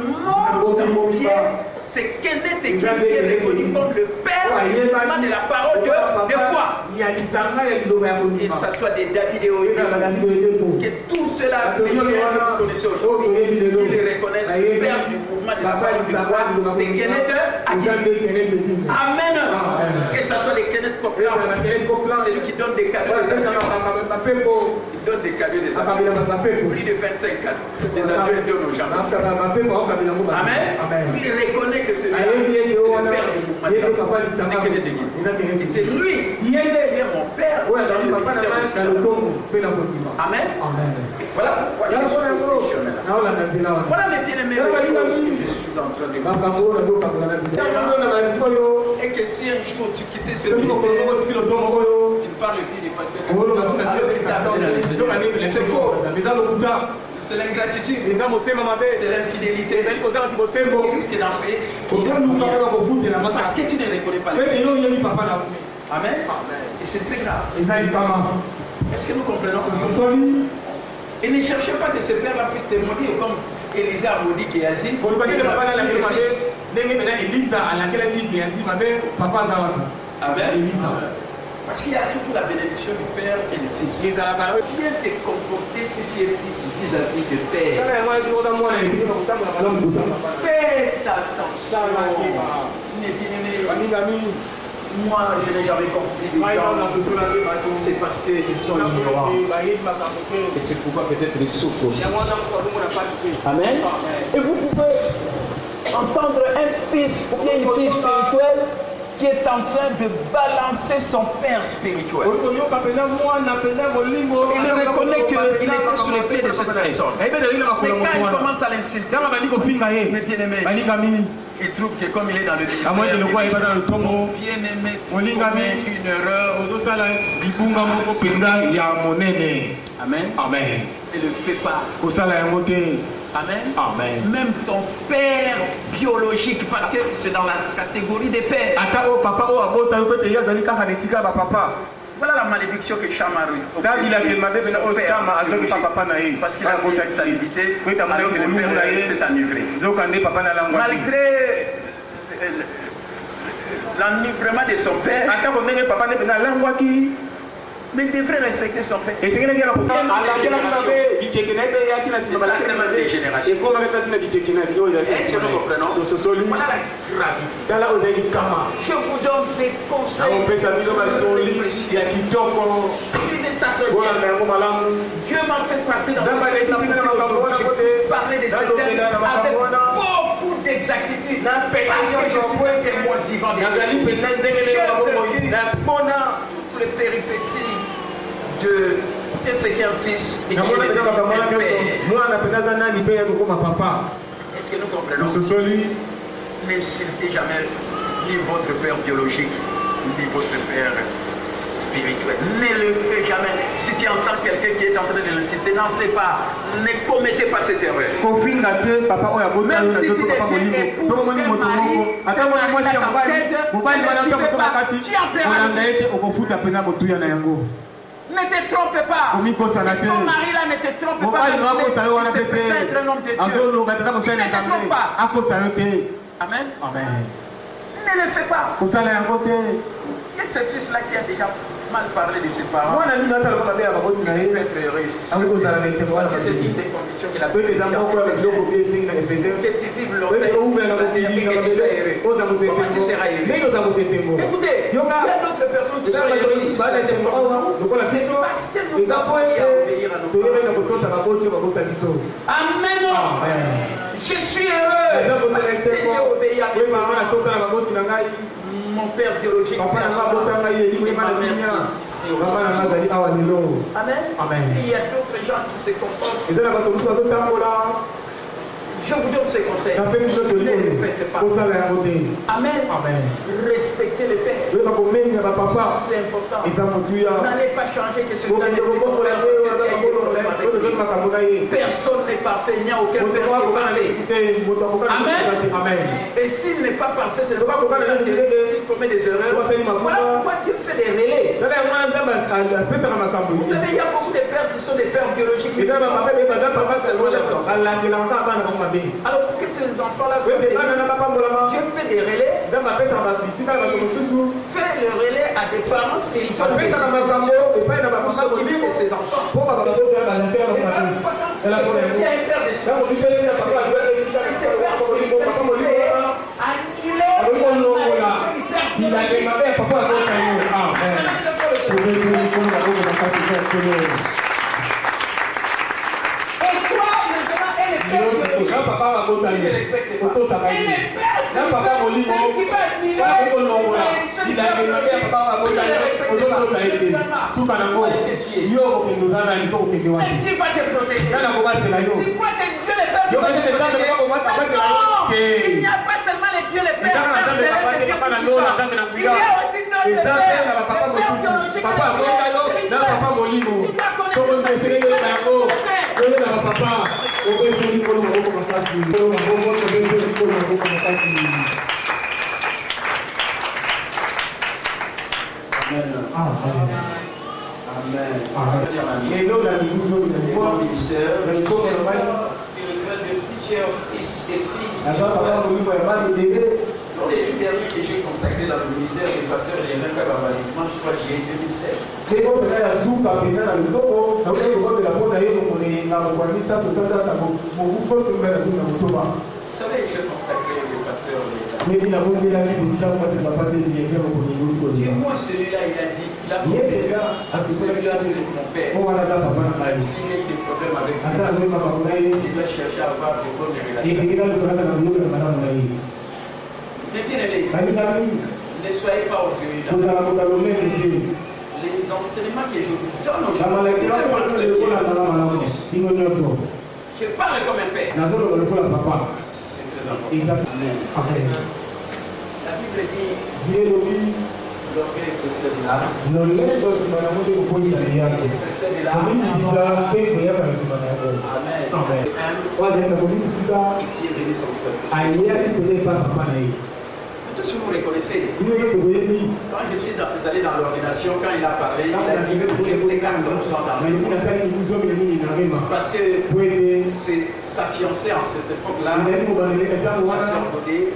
monde entier, c'est Kenneth Hagin qui est reconnu comme le père du mouvement de la parole de foi. Que ce soit des David et Odile, que tout cela, les gens que vous connaissez aujourd'hui, ils le reconnaissent, le père du mouvement de la parole de foi. C'est Kenneth Hagin. Amen. Que ce soit les Kenneth Copeland, c'est lui qui donne des cadeaux des actions. Il donne des cadeaux des actions. Plus de 25 cadeaux des actions, il donne aux gens. Amen. Il reconnaît que celui-là, c'est le père du mouvement de la foi. C'est Kenneth Hagin. Et c'est lui qui est mon père dans le ministère aussi. Amen. Et voilà pourquoi je suis sur ce chemin-là. Voilà mes bien-aimés, les choses que je suis en train de vous. Et que si un jour tu quittais ce ministère, tu parles plus du pasteur, c'est faux. C'est l'ingratitude, c'est l'infidélité qui risque d'en payer. Parce que tu ne reconnais pas les pères. Amen. Et c'est très grave. Est-ce que nous comprenons? Et ne cherchez pas que ce père-là puisse témoigner comme Élisée a maudit Géasi. Amen. Parce qu'il y a toujours la bénédiction du père et du fils. Bien te comporter si tu es fils vis-à-vis de père. Faites attention. Moi, je n'ai jamais compris les gens. C'est parce qu'ils sont ignorants. Et c'est pourquoi peut-être ils souffrent aussi. Amen. Et vous pouvez entendre un fils ou bien une fille spirituelle qui est en train de balancer son père spirituel. Il reconnaît qu'il était sous les pieds de cette personne. Mais quand il commence à l'insulter, mes bien-aimés, il trouve que comme il est dans le ministère, mon bien-aimé commet une erreur. Amen. Ne le fais pas. Amen. Amen. Même ton père biologique, parce que c'est dans la catégorie des pères. Voilà la malédiction que Cham a reçue. Parce qu'il a fait une salubrité, alors que le père s'est enivré. Malgré l'enivrement de son père, mais il devrait respecter son père. C'est exactement des générations. Est-ce que nous comprenons? Voilà la gravité. Je vous donne des conseils. Dieu m'a fait passer dans ce parler de cette terre avec beaucoup d'exactitude. Parce que je suis un témoin vivant des J'ai toutes les péripéties de ce qu'est un fils et qui est un père. Est-ce que nous comprenons? N'insultez jamais ni votre père biologique, ni votre père spirituel. Ne le faites jamais. Si tu entends quelqu'un qui est en train de l'insulter, n'entrez pas. Ne commettez pas cette erreur. Même si tu deviens épouse, ne te trompe pas. Ton mari là ne te trompe pas. C'est peut-être un homme de Dieu. Ne te trompe pas. Amen. Ne le fais pas. Et ce fils-là qui a déjà mal parlé de ses parents, il peut être heureux ici. Parce que c'est une des conditions qu'il a fait. Que tu vives longtemps et que tu sois heureux. Comment tu seras heureux? Écoutez, il y a d'autres personnes qui sont heureuses ici. C'est parce que nous avons à obéir à nos parents. Amen. Je suis heureux parce que j'ai obéi à mes parents. Mon père biologique, et ma mère qui est ici. Amen. Et il y a d'autres gens qui se comportent. Je vous donne ces conseils. Ne les faites pas. Amen. Respectez les pères. C'est important. N'allez pas changer que ce que vous avez dit. Personne n'est parfait. Il n'y a aucun père qui est parfait. Amen. Et s'il n'est pas parfait, c'est pas pourquoi s'il commet des erreurs. Voilà pourquoi Dieu fait des relais. Vous savez, il y a beaucoup de pères qui sont des pères biologiques. Pas seulement leurs enfants. Alors pour que ces enfants-là soient bénis, Dieu fait des relais. Fait le relais à des parents spirituels pour s'occuper de ces enfants. Il n'y a pas seulement les dieux, les pères, il y a aussi notre père, Dans les derniers que j'ai consacrés dans le ministère du pasteur Léonard Kababali, moi je crois que j'y ai 2016. Vous savez, j'ai consacré le pasteur Léonard. Dis-moi, celui-là, il a dit, il a compris. Parce que celui-là, c'est mon père. S'il a eu des problèmes avec lui, il doit chercher à avoir de bonnes relations. Mais bien aimés, ne soyez pas orgueilleux. Les enseignements que je vous donne aujourd'hui, je parle comme un père. C'est très important. Amen. La Bible dit l'orgueil est précède l'âme. Amen. Et qui est venu son seul. Tout ce que vous reconnaissez. Quand je suis allé dans l'ordination, quand il a parlé, il a dit que j'ai fait 14 ans dans le monde. Parce que sa fiancée en cette époque-là, la sœur Bodé,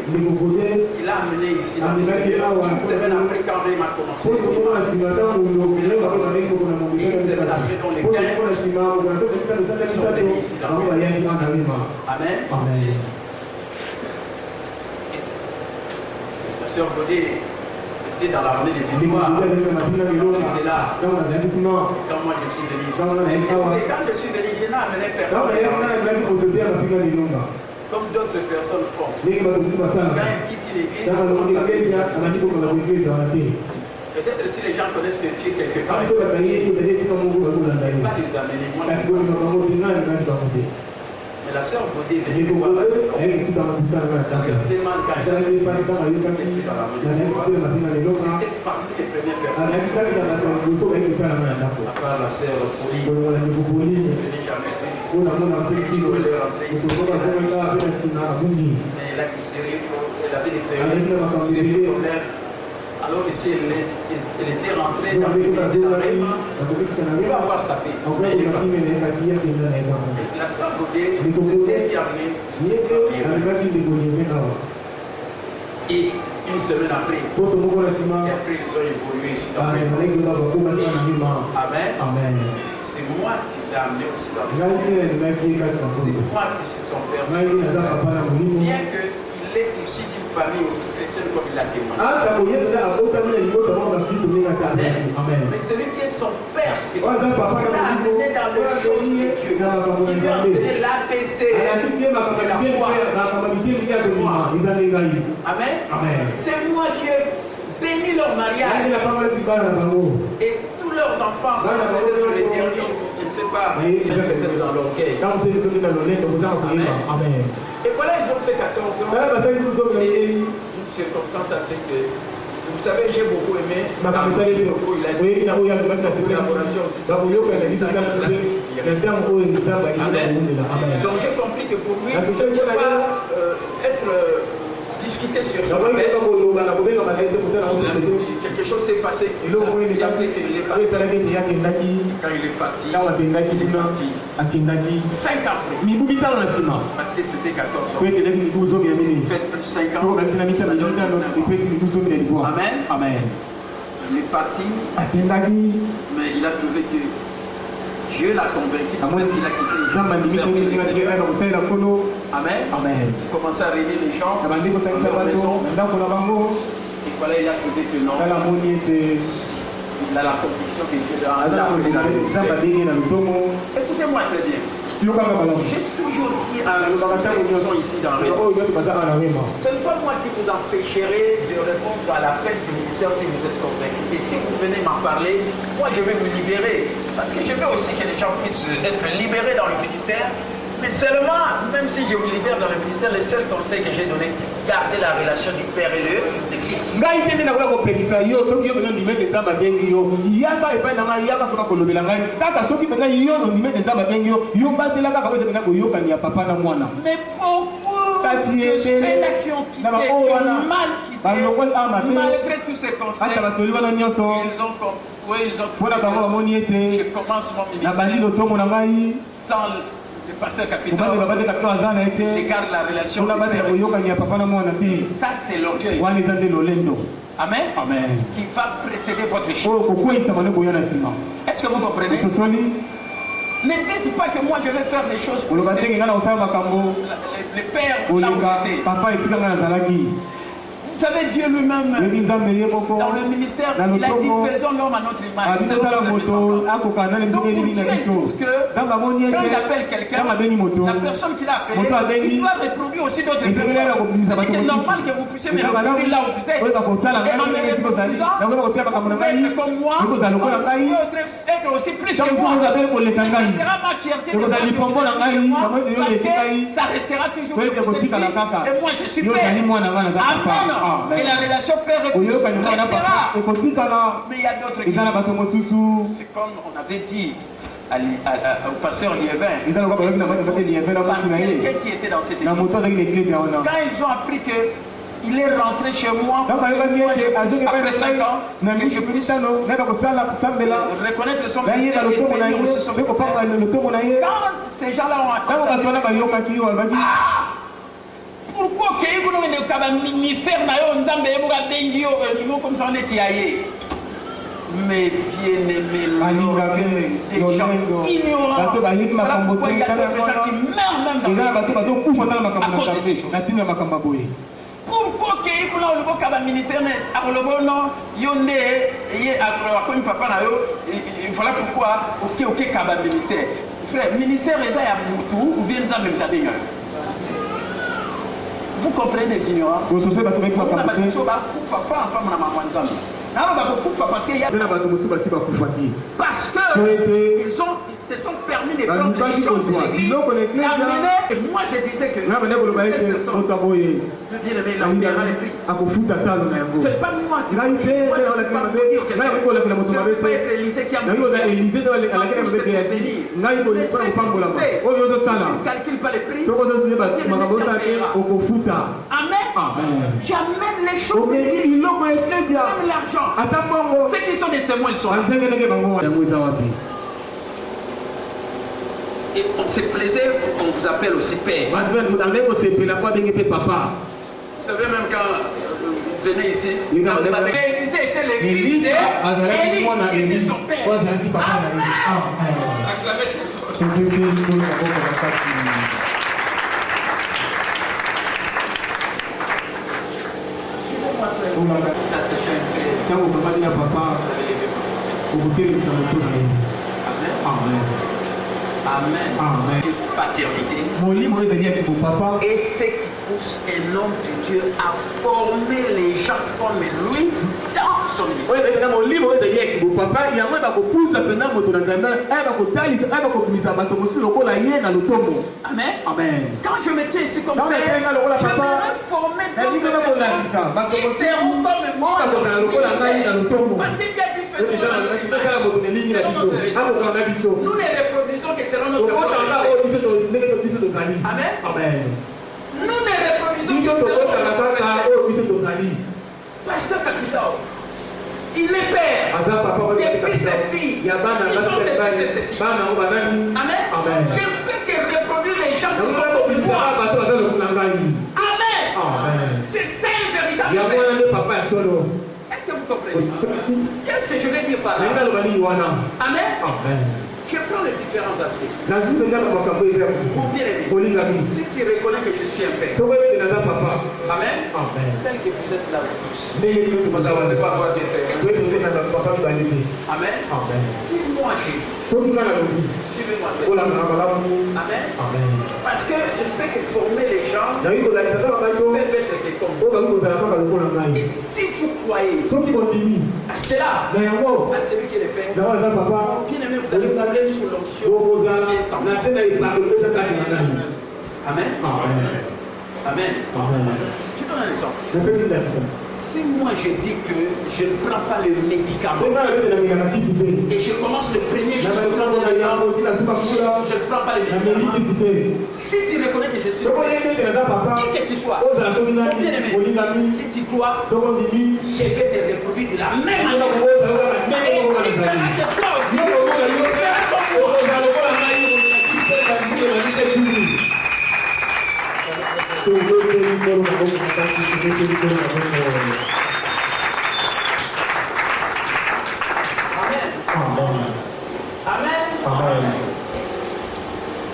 qui l'a amené ici dans le Seigneur, une semaine après quand il m'a commencé, une semaine après, dans les 15, ils sont venus ici dans le monde. Amen. La sœur Bodé était dans l'armée des victoires. J'étais là. Quand moi je suis venu ici. Et quand je suis venu, je n'ai amené personne. Comme d'autres personnes font. Quand ils quittent l'église, peut-être si les gens connaissent que tu es quelque part, ils peuvent te suivre. Pas les amener. Mais la sœur Bodé venait me voir à la maison. Ça lui a fait mal quand elle était dans la maison. C'était parmi les premières personnes. À part la sœur Poli, je n'ai jamais fait. Je voulais rentrer ici. Mais elle avait des sérieux problèmes. Alors ici, elle était rentrée dans le musée d'Arema. Elle va avoir sa paix. Elle est partie. Et la sœur Bodé, c'était qui a amené. Et une semaine après, ils ont évolué ici dans le monde. Amen. C'est moi qui l'ai amené aussi dans le monde. C'est moi qui suis son père. Bien qu'il est ici d'une famille aussi chrétienne comme il l'a témoigné. Mais celui qui est son père spirituel, il l'a amené dans les choses de Dieu. Il lui a enseigné l'ABC ABC de la foi. C'est moi. Amen. C'est moi qui ai béni leur mariage. Et tous leurs enfants sont peut-être les derniers. Je ne sais pas, peut-être dans l'orgueil. Et voilà, ils ont fait 14 ans. Et une circonstance a fait que, vous savez, j'ai beaucoup aimé. Il a dit une collaboration aussi. Donc j'ai compris que pour lui, il ne peut pas être discuté sur son père. Quelque chose s'est passé. Il a fait qu'il est parti. Quand il est parti, 5 ans après. Parce que c'était 14 ans. Faites plus 5 ans. Amen. Il est parti. Mais il a trouvé que Dieu l'a convaincu. Il a quitté ici. Amen. Il commençait à réunir les gens dans leur maison. Et voilà, il a trouvé que non. Il a la conviction que Dieu a appelé. Écoutez-moi très bien. J'ai toujours dit à ceux qui sont ici dans le réseau, ce n'est pas moi qui vous empêcherai de répondre à l'appel du ministère si vous êtes convaincus. Et si vous venez m'en parler, moi je vais me libérer. Parce que je veux aussi que les gens puissent être libérés dans le ministère. Mais seulement, même si je vous libère dans le ministère, le seul conseil que j'ai donné, garder la relation du père et le fils. Mais beaucoup de ceux-là qui ont quitté, qui ont mal quitté, malgré tous ces conseils, je commence mon ministère sans le pasteur capitaine, je garde la relation. Ça, c'est l'orgueil. Amen. Qui va précéder votre chose. Est-ce que vous comprenez? Ne dites pas que moi je vais faire des choses pour le père là où j'étais. Vous savez, Dieu lui-même, dans le ministère, il a dit faisons l'homme à notre image. Donc, Dieu trouve que quand il appelle quelqu'un, la personne qu'il a appelée, il doit reproduire aussi d'autres personnes. C'est normal que vous puissiez me reproduire là où vous êtes. Et en me reproduisant, vous pouvez être comme moi, vous pouvez être aussi plus que moi. Ce sera ma fierté de moi, parce que ça restera toujours que vous êtes fils, et moi je suis père. Amen. Et la relation père et fils restera. Mais il y a d'autres qui... C'est comme on avait dit au pasteur Liévin, quelqu'un qui était dans cette église. Quand ils ont appris qu'il est rentré chez moi après 5 ans, que je puisse reconnaître son ministère et bénir aussi son ministère. Quand ces gens-là ont appris, pourquoi que le ministère comme ça on est aillé? Mais bien aimé, des gens ignorants. Voilà pourquoi il y a d'autres gens qui meurent même dans le à cause de ces choses. Pourquoi que le ministère voilà pourquoi ok kaba ministère. Frère, ministère est à Moutou ou bien ça même. Vous comprenez les ignorants? Parce qu'ils se sont permis de prendre des choses de l'église, et moi je disais que c'est pas moi qui pas être Élysée qui a calcule pas les prix. Amen. J'amène les choses de l'église, même l'argent. Ceux qui sont des témoins, ils sont là. Et on se plaisait qu'on vous appelle aussi père. Vous savez même quand vous venez ici, Élisée était le fils d'Élie, était son père. Amen. Amen. Paternité. Et ce qui pousse un homme de Dieu à former les gens comme lui dans son ministère. Amen. Amen. Quand je me tiens ici comme père, je vais former d'autres personnes qui seront comme moi dans le ministère. Parce qu'il y a du feu sur nous ne reproduisons que selon notre propre espèce. Amen. Amen. Nous ne reproduisons que selon notre propre espèce. Pasteur Capital, il est père des fils et filles. Ils sont ses fils et ses filles. Amen. Je ne peux que reproduire les gens qui sont comme moi. Amen. C'est ça un véritable père. Est-ce que vous comprenez? Qu'est-ce que je vais dire par là? Amen. Je prends les différents aspects. Mon bien-aimé, si tu reconnais que je suis un père, Amen. Tel que vous êtes là vous tous, parce qu'on ne peut pas avoir des pères. Amen. Si moi j'ai, suivez-moi. Amen. Parce que je ne fais que former les gens, peuvent être des comme. Et si vous croyez à cela, à celui qui est le père, bien-aimé, vous allez parler sous l'onction. Amen. Amen. Tu donnes un exemple. Si moi je dis que je ne prends pas le médicament et je commence le premier jour, je prends des médicaments, je ne prends pas le médicament. Si tu reconnais que je suis qui que tu sois, mon bien-aimé, si tu crois, je vais te reproduire de la même manière. Et tu feras que toi aussi, tu seras comme moi. Amen.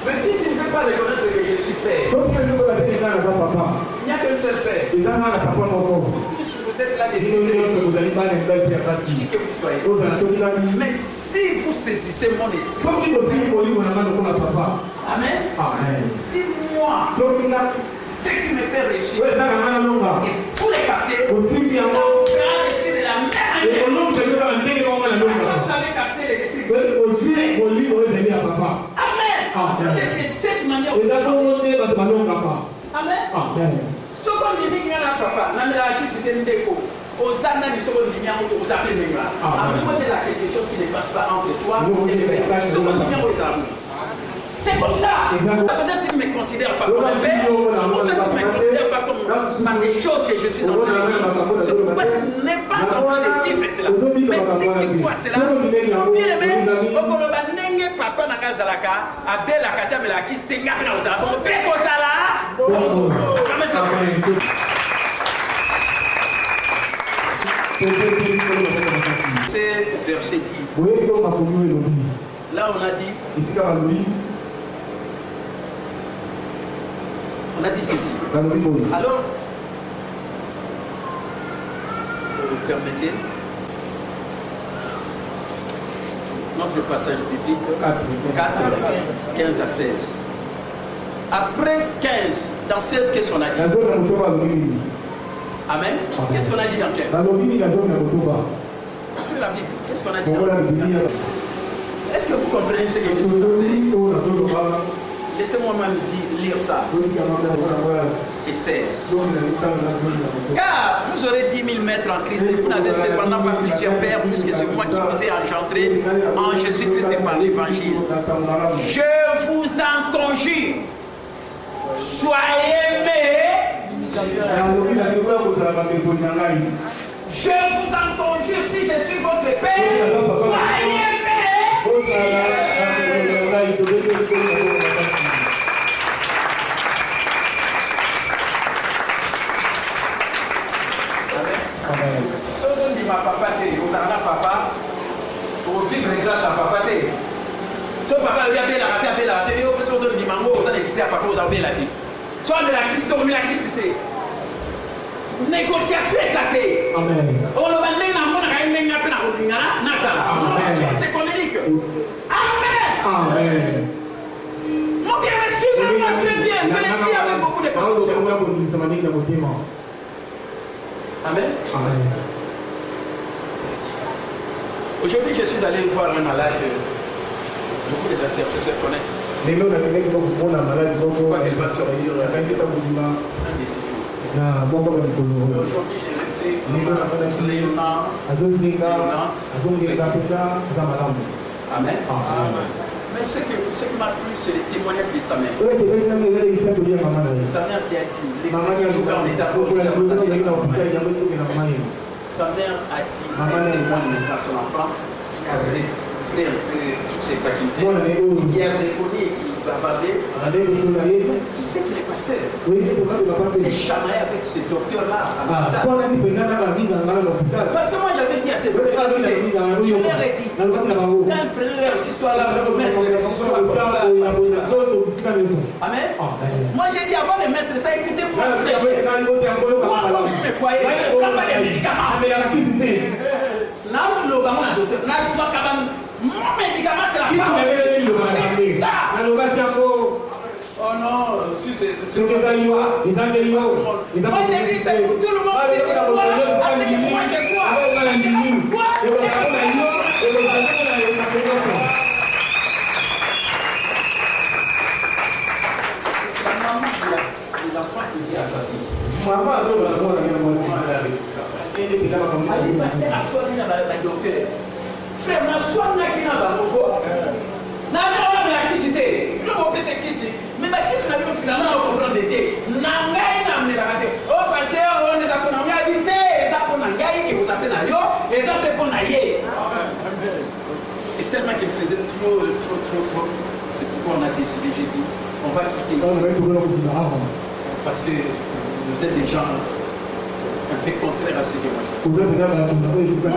Mais si tu ne veux pas reconnaître que je suis père, il n'y a qu'un seul père. Tous vous êtes là des fils et des filles, qui que vous soyez. Mais si vous saisissez mon esprit, Amen. Si moi, ce qui me fait réussir, et vous les captez, ça vous fera réussir de la même manière. Vous avez capté l'esprit. Amen. C'est de cette manière que vous Amen. Ce qu'on dit qu'il y a un papa, c'était une déco. Aux âmes, ils sont venus aux appels. Après, il y a quelque chose qui ne passe pas entre toi et le père. C'est comme ça. Peut-être tu ne me considères pas comme un père, ou peut-être tu ne me considères pas comme par des choses que je suis en train de vivre. C'est pourquoi tu n'es pas en train de vivre cela. Mais si tu vois cela, ou bien aimé, Okoloba Nenge Papa Nakazalaka, Abel Akata Melaki, Stenga Nauzala, Bekozala, c'est verset 10. Là on a dit. On a dit ceci. Alors, vous permettez notre passage biblique 4, 15 à 16. Après 15, dans 16, qu'est-ce qu'on a dit? Amen. Qu'est-ce qu'on a dit dans 15? Sur la Bible, qu'est-ce qu'on a dit dans 15? Est-ce que vous comprenez ce que je vous dis? Laissez-moi même lire ça. Et 16. Car vous aurez 10 000 mètres en Christ et vous n'avez cependant pas plusieurs pères, puisque c'est moi qui vous ai engendré en Jésus-Christ et par l'évangile. Je vous en conjure, soyez aimés. Je vous en conjure, si je suis votre père, soyez aimés. Papa, pour vivre grâce à papa. Si papa a bien la raté, il y a des choses qui mango, vous allez expliquer à papa, vous avez bien la dit. Soit de la Christ, on met la Christ. Négociation est Amen. On le va mener dans mon c'est communique. Amen. Amen. Aujourd'hui, je suis allé voir un malade. Beaucoup des intercesseurs connaissent. Je crois qu'elle va sortir un des 6 jours. Aujourd'hui, j'ai laissé Léonard. Amen. Mais ce qui m'a plu, c'est les témoignages de sa mère. Sa mère qui a dit, les gens en état sa mère a dit, elle témoigne à son enfant qui a refusé un peu toutes ses facultés, qui a répondu et qui bavardait. Tu sais que les pasteurs s'est chamaillé avec ces docteurs-là. Parce que moi j'avais dit à ces docteurs, je leur ai dit, quand ils prenaient leurs histoires-là, mettre les histoires comme ça. Amen. Moi j'ai dit avant de mettre ça, écoutez-moi très bien. Moi, quand je me voyais, je ne prends pas les médicaments. Là, le docteur, là, je vois quand même, mon médicament, c'est la parole. C'est ça. Oh non, si c'est moi j'ai dit, c'est pour tout le monde, c'est pour toi, à ce que moi je crois. C'est la maman qui a, l'enfant qui dit à sa fille. Allez, passer à soigner la docteur. Frère, ma soigne qui n'a pas beaucoup. N'a pas la quicité. Je vais vous faire qui c'est. Mais ma qui c'est la finalement on comprend d'été. Nangai n'a pas la oh, pasteur, on est à Konanga habité. Ça pour Nangai qui vous appelle Nayo. Et ça fait pour Naye. Et tellement qu'il faisait trop. C'est pourquoi on a décidé, j'ai dit, on va quitter ici. Parce que vous êtes des gens un peu contraires à ce que moi je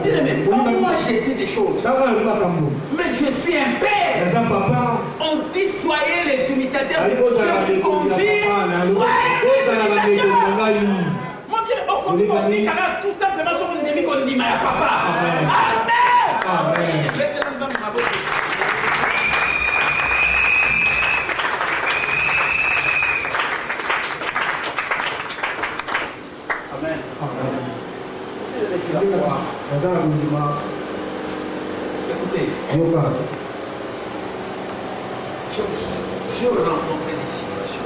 dis. Mais moi j'ai dit des choses. Mais je suis un père. On dit soyez les imitateurs de Dieu. Je suis convié. Soyez les imitateurs. Mon Dieu, on dit tout simplement sur une ennemi qu'on dit, mais papa. Amen. Écoutez, j'ai rencontré des situations.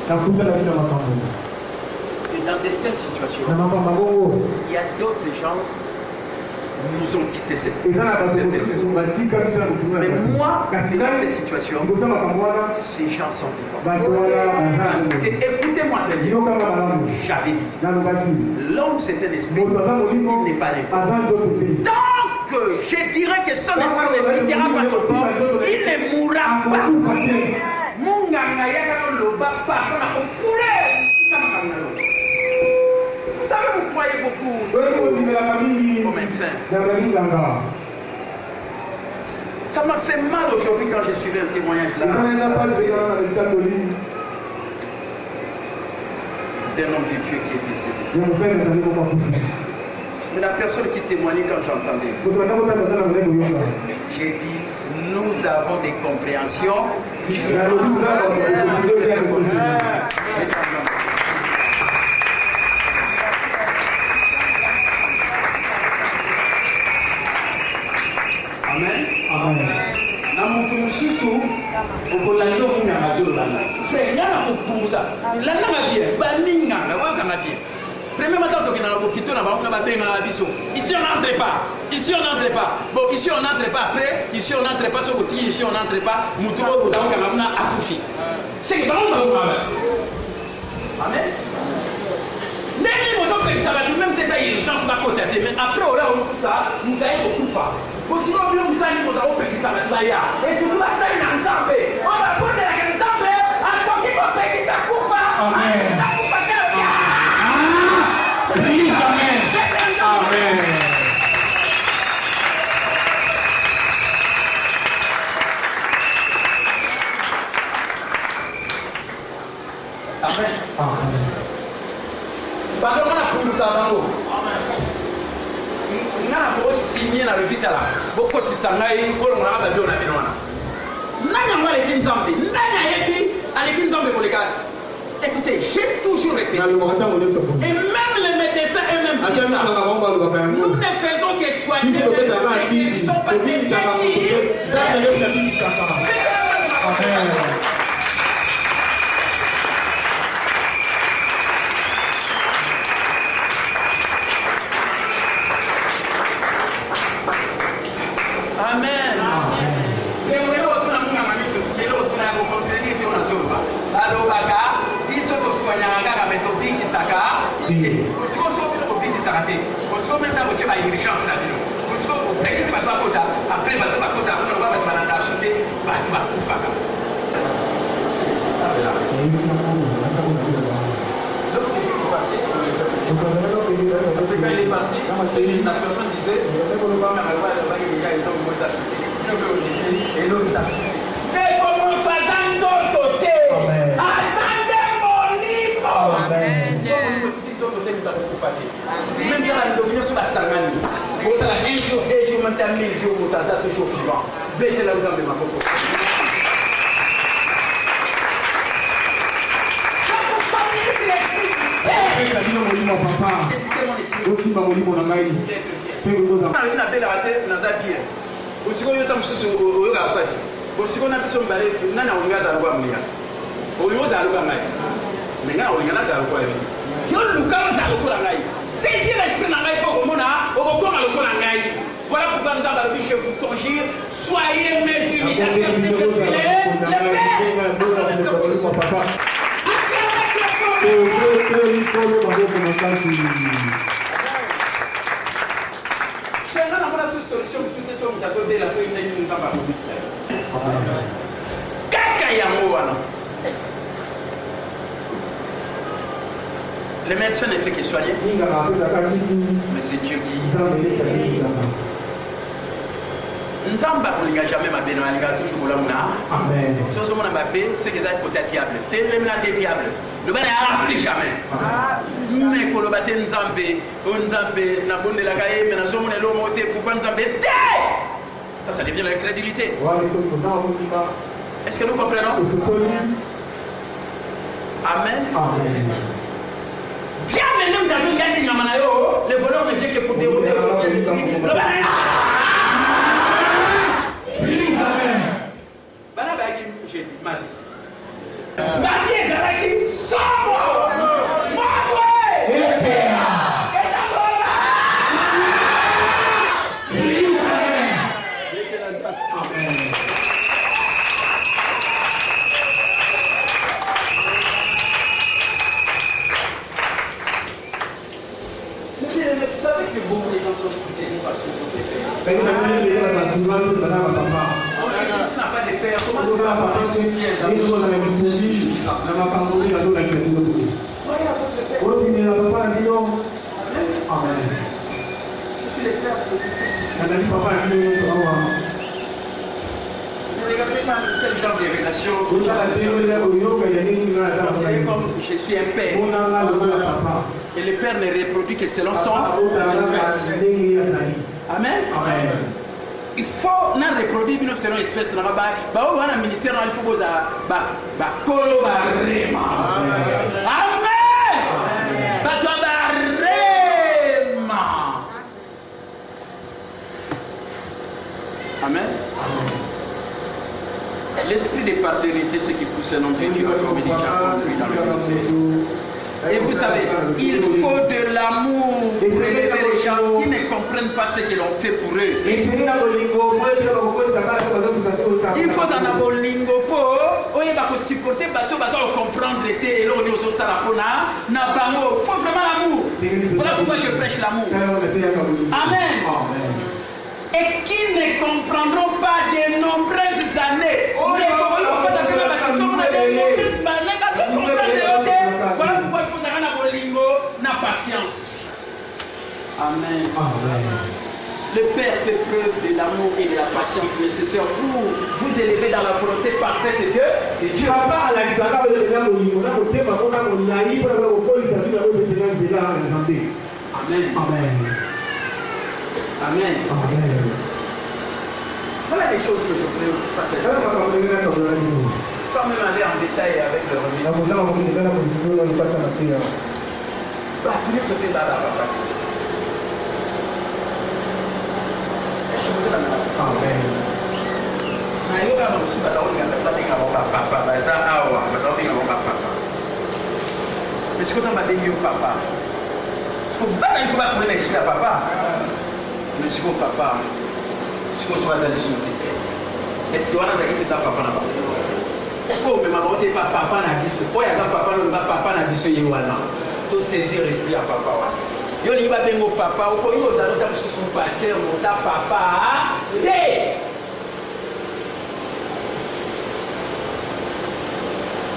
Et dans de telles situations, il y a d'autres gens nous ont quitté cette raison. Mais moi, dans ces situations, ces gens sont vivants. Parce que, écoutez-moi très bien, j'avais dit, l'homme c'est un esprit, il n'est pas n'importe. Tant que je dirais que son esprit ne quittera pas son corps, il ne mourra pas. Vous savez, vous croyez beaucoup aux médecins. Ça m'a fait mal aujourd'hui quand j'ai suivi un témoignage là. D'un homme de Dieu qui est décédé. Mais la personne qui témoignait quand j'entendais, j'ai dit, nous avons des compréhensions différentes. Amen. Na mtu msusu ukolando munya mazuru lana. Frère, yana kupunguza. Lana ngabie, baninga, wewe kanabie. Premier matin, on a biso. Ici, on n'entre pas. Ici, on n'entre pas. Bon, ici, on n'entre pas. Après, ici, on n'entre pas sur le côté. Ici, on n'entre pas. Moutouo, vous avez un akoufi. C'est que dans le monde, amen. Ça va tout même des urgences à côté. Mais après, on a nous gagnons beaucoup fort. Bon, sinon, nous avons fait ça. Et surtout, ça, il y a un temps. On va prendre la temps. En tant qu'il va payer ça pour pas. Amen. Amen. Amen. Amen. Pardon, on a pour ça, Bango. On a pour signer dans le vital. Beaucoup de sangai, on a bien la binona. Nana va les Kinzambi. Nana yepi, à les Kinzambi pour les gars. Écoutez, j'ai toujours été répéter. Et même les médecins eux-mêmes disent ça. Nous ne faisons que soigner les guérissons parce que Dieu dit. Amen. Même dans la domination sur la Sangani, vous savez, un jour, deux jours, maintenant 1000 jours, vous avez toujours suivant. Bête là, vous avez ma coco. Voilà pourquoi nous avons dit, je vous conjure, soyez mes imitateurs, si je suis le Père. Le médecin ne fait que soigner. Mais c'est Dieu qui. Nzamba kulinga jamais ma beno alinga toujours bolamuna. Amen. So so mona babé c'est que ça peut être diable. Telle la des diables. Le bana appli jamais. Mais ko lo baté nzambe, nzambe na bonde la kaye mais na so mona lo moté pourquoi nzambe ça devient la crédulité. Est-ce que nous comprenons? Amen. Amen. Diable même dans une gâchis namanayo, le voleur ne vient que pour dérouler le bana. J'ai dit, Marie. Marie est là qui sort. Vous savez que beaucoup de gens sont soutenus parce que vous êtes n'a pas de père, comment tu vas avoir un soutien dans le monde? Amen. Je suis le frère de ne regardez pas quel genre de relation. Comme je suis un père. Et le père ne reproduit que selon son espèce. Amen. Amen. Il faut na reproduire nos selon espèce na ba on a ministère il faut boza ba kolo ba rema. Amen. Ba to ba rema. Amen. L'esprit de paternité c'est qui pousse un homme de Dieu à former des gens dans le ministère. Et vous savez, il faut de l'amour pour élever les gens qui ne comprennent pas ce qu'ils ont fait pour eux. Il faut en avoir lingo pour supporter bateau comprendre l'été et l'on est au salapona na bango. Il faut vraiment l'amour. Voilà pourquoi je prêche l'amour. Amen. Et qui ne comprendront pas de nombreuses années. Voilà pourquoi il faut la patience. Amen. Amen. Le Père fait preuve de l'amour et de la patience nécessaires pour vous élever dans la volonté parfaite de Dieu. Amen. Amen. Amen. Amen. Voilà les choses que je voulais vous partager. sans même aller en détail avec le remise. Na muzama mukitana kujiduna nipata na pia. Bah, tu veux sauter là, papa. Amen. Na yo kama msiba taoni ngata tinga boka papa, baza awa, bataoni boka papa. Mais ce que tu m'as dit, papa. Ce que tu m'as dit, papa. Mais ce que papa. Ce que tu m'as dit, est-ce que tu as dit que papa n'a pas? Oh, mais ma bonté, papa n'a dit ce. Oh, il y a un papa, papa n'a dit ce. Il y a tout saisir l'esprit à papa. Il y a un papa. Il y a un pasteur, papa.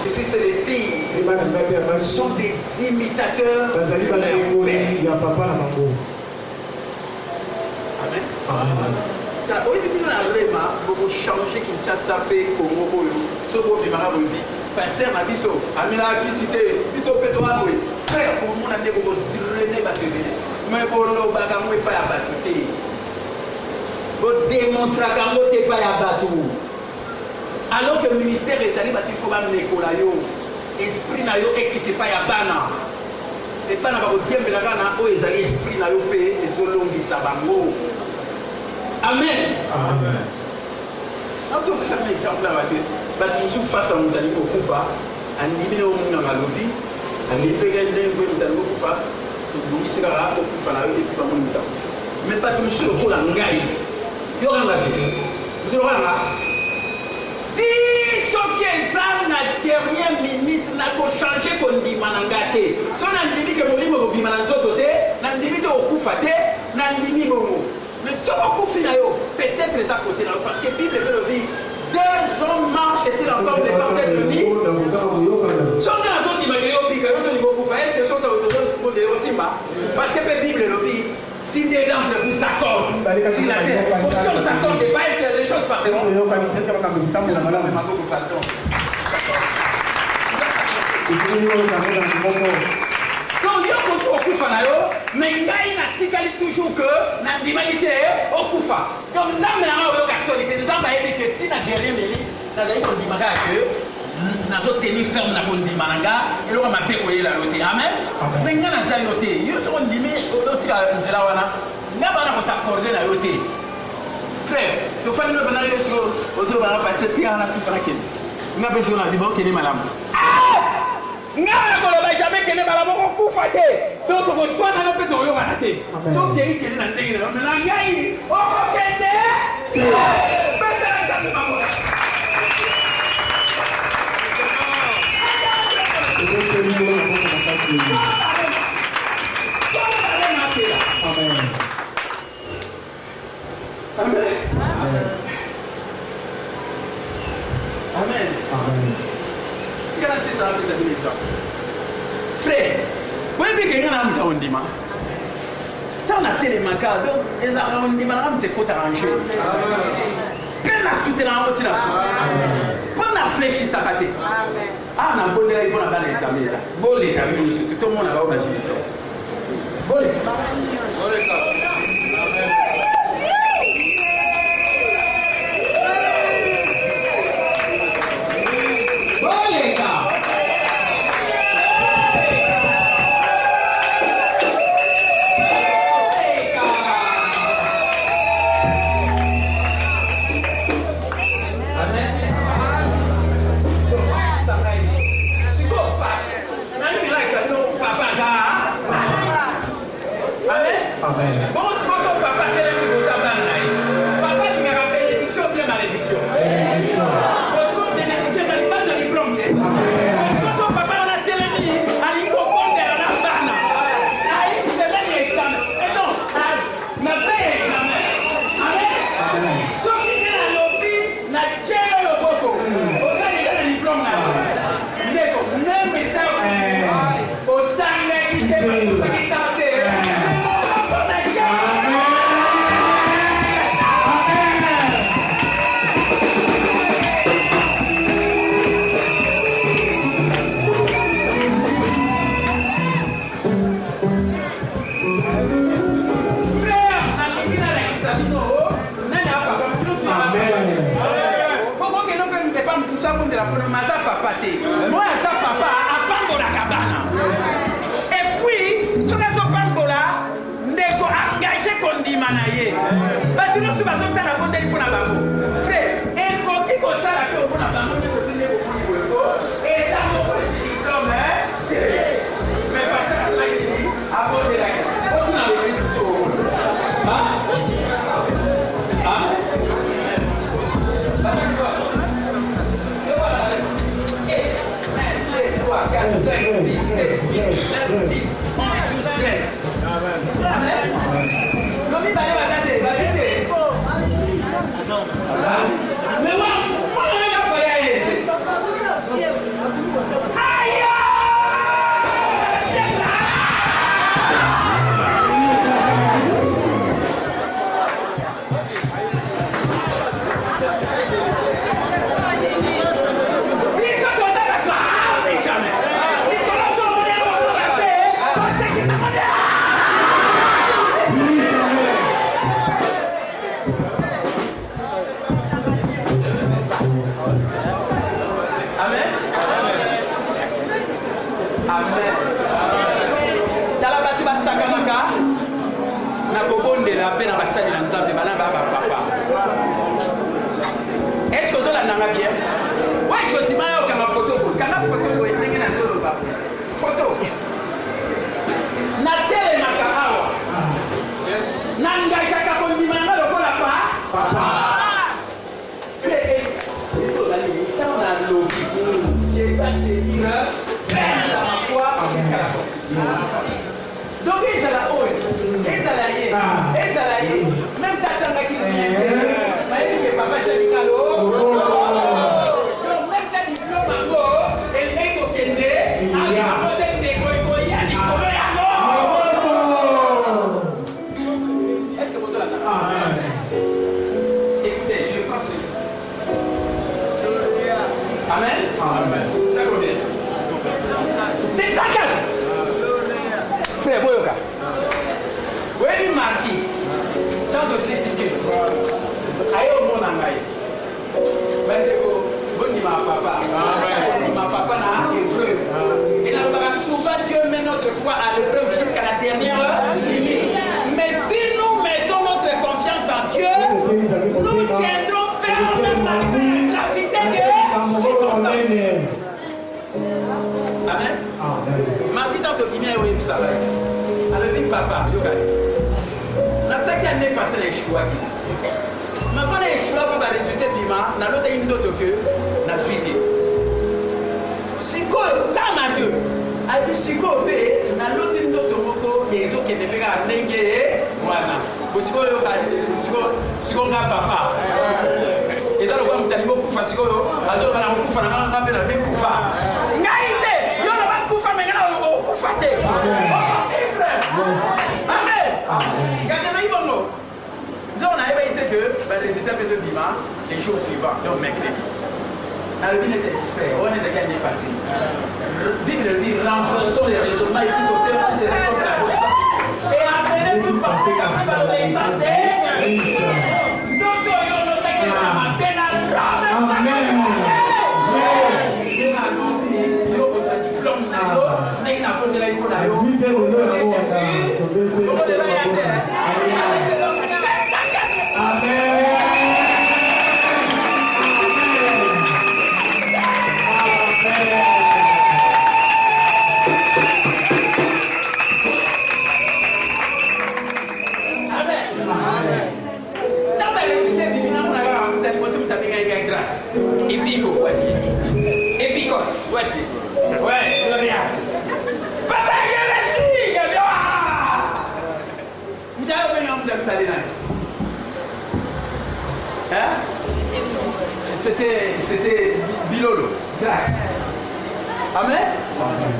Les fils et les filles sont des imitateurs de leur père. Amen. Oui, depuis la vraiment, vous changez Kinshasa, Congo, Sobo, Bimarabi, pasteur Nabiso, Amina Kisite, Biso Pedroa, frère, pour mon année, vous drainez la télé. Mais pour le bagamou, pas à battre. Vous démontrez qu'un mot n'est pas à battre. Alors que le ministère est allé, il faut même l'école, esprit na yo ekite pa ya bana. Et pas na ba dire mais la bana o ezali esprit na yo pe ezolongisa bango. Amen. Amen. Auto que ça un exemple là ba toujours face à mutali ko kufa andimi no munga ngalobi andi pegende ko mutali ko kufa tungi sigara ko kufa na yo depuis ba mun mutali. Mais pas tout sur ko la ngai. Yo nga ke. Vous le voyez là? Dis ce qui est ça na dernière minute n'a pas changé qu'on dit manangate. So na ndimi que molimo ko bimananzoto te, na ndimi te okufa te, na ndimi bomo. Mais ce qu'on na yo peut-être les à côté là parce que Bible le dit deux hommes marchent-ils ensemble sans s'être unis. Sont dans zone d'imaginer au pic, yo niveau kufa. Est-ce que sont dans autour de aussi pas? Parce que la Bible le dit si des d'entre vous s'accordent sur la terre, si on ne s'accorde pas, est-ce que les choses passeront? Donc, il y a beaucoup de kufa, mais il y a toujours que la humanité est au kufa. Donc, nous avons une catholique, nous avons dit que si nous avons guéri, nous avons dit que nous avons tenu ferme dans le Mananga et nous avons décollé la loterie. Amen. Mais nous avons dit que nous avons dit que nous avons s'accorder la loterie. Frère, il faut que nous avons dit que nous avons passé le temps à la souffrance. Nous avons dit que nous avons dit que nous avons ngana ko ba jamais kele bala mo ko fate to ko so na no pe to yo banate so ke yi kele na ndenge na na ngai o ko kende beta ta ma mo Amen. Amen. Amen. Amen. C'est ça, mes amis. Frère, vous voyez que quelqu'un a un ondima. Tant la télé manquable, les arrondiments te faut arranger. Quand la suite est en haut, tu la soupe. Quand la flèche est sapatée. Ah, on a bon délai pour la balle examen. Bon, les camions, tout le monde a la haute. Bon, les Amen. Amen. Dans la bâtue, Sakanaka, na kobonde la paix dans la salle de l'entente, papa. Est-ce que vous avez bien? Oui, je suis mal au Kama photo. Kama photo, vous êtes dans la zone. Photo. Na télé Makahawa. Yes. Nanga Kaka Kondimanga, le la papa. J'ai pas de dire, faire dans ma foi jusqu'à la conclusion. Donc, ils allaient là, ils allaient, même Tatanga qui vient, mais papa Chalikalo, donc même ta diplôme en haut, elle est au Kende, à la modèle des Goïgoïa, du Coloyano. Est-ce que vous avez la écoutez, je pense que Amen. Amen. C'est ta carte. Frère Boyoka. Oui, mardi. Tant de cécité. Aïe au monde en aïe. Ma papa. Ma papa n'a épreuve. Il n'a pas souvent Dieu met notre foi à l'épreuve jusqu'à la dernière limite. Mais si nous mettons notre conscience en Dieu, nous tiendrons ferme malgré la gravité des circonstances. Amen. Ma vie dans le Guinée, oui, ça va. Elle dit papa, la 5e année passée, les choix. Maintenant, les choix vont résulter d'Ima, dans l'autre une autre que la suite. Si quoi, t'as marqué, a dit si quoi, dans l'autre une autre moko, les autres qui ne peuvent pas n'engager, voilà. Si quoi, papa. Et dans le cas où tu as dit Koufa, si quoi, alors on a Koufa, on a appelé la Koufa. Ngaïté, il y a un Koufa, mais il y a un Koufa. Amen. Regardez-le, bon. Donc on a été que le résultat de Bima les jours suivants, donc mercredi. La Bible était différente, on est déjà dépassé. La Bible dit renforçons les raisonnements et tout auteur qui se répond à la connaissance. Et apprenez toute pensée qui arrive à l'obéissance et C'était Bilolo, grâce. Amen.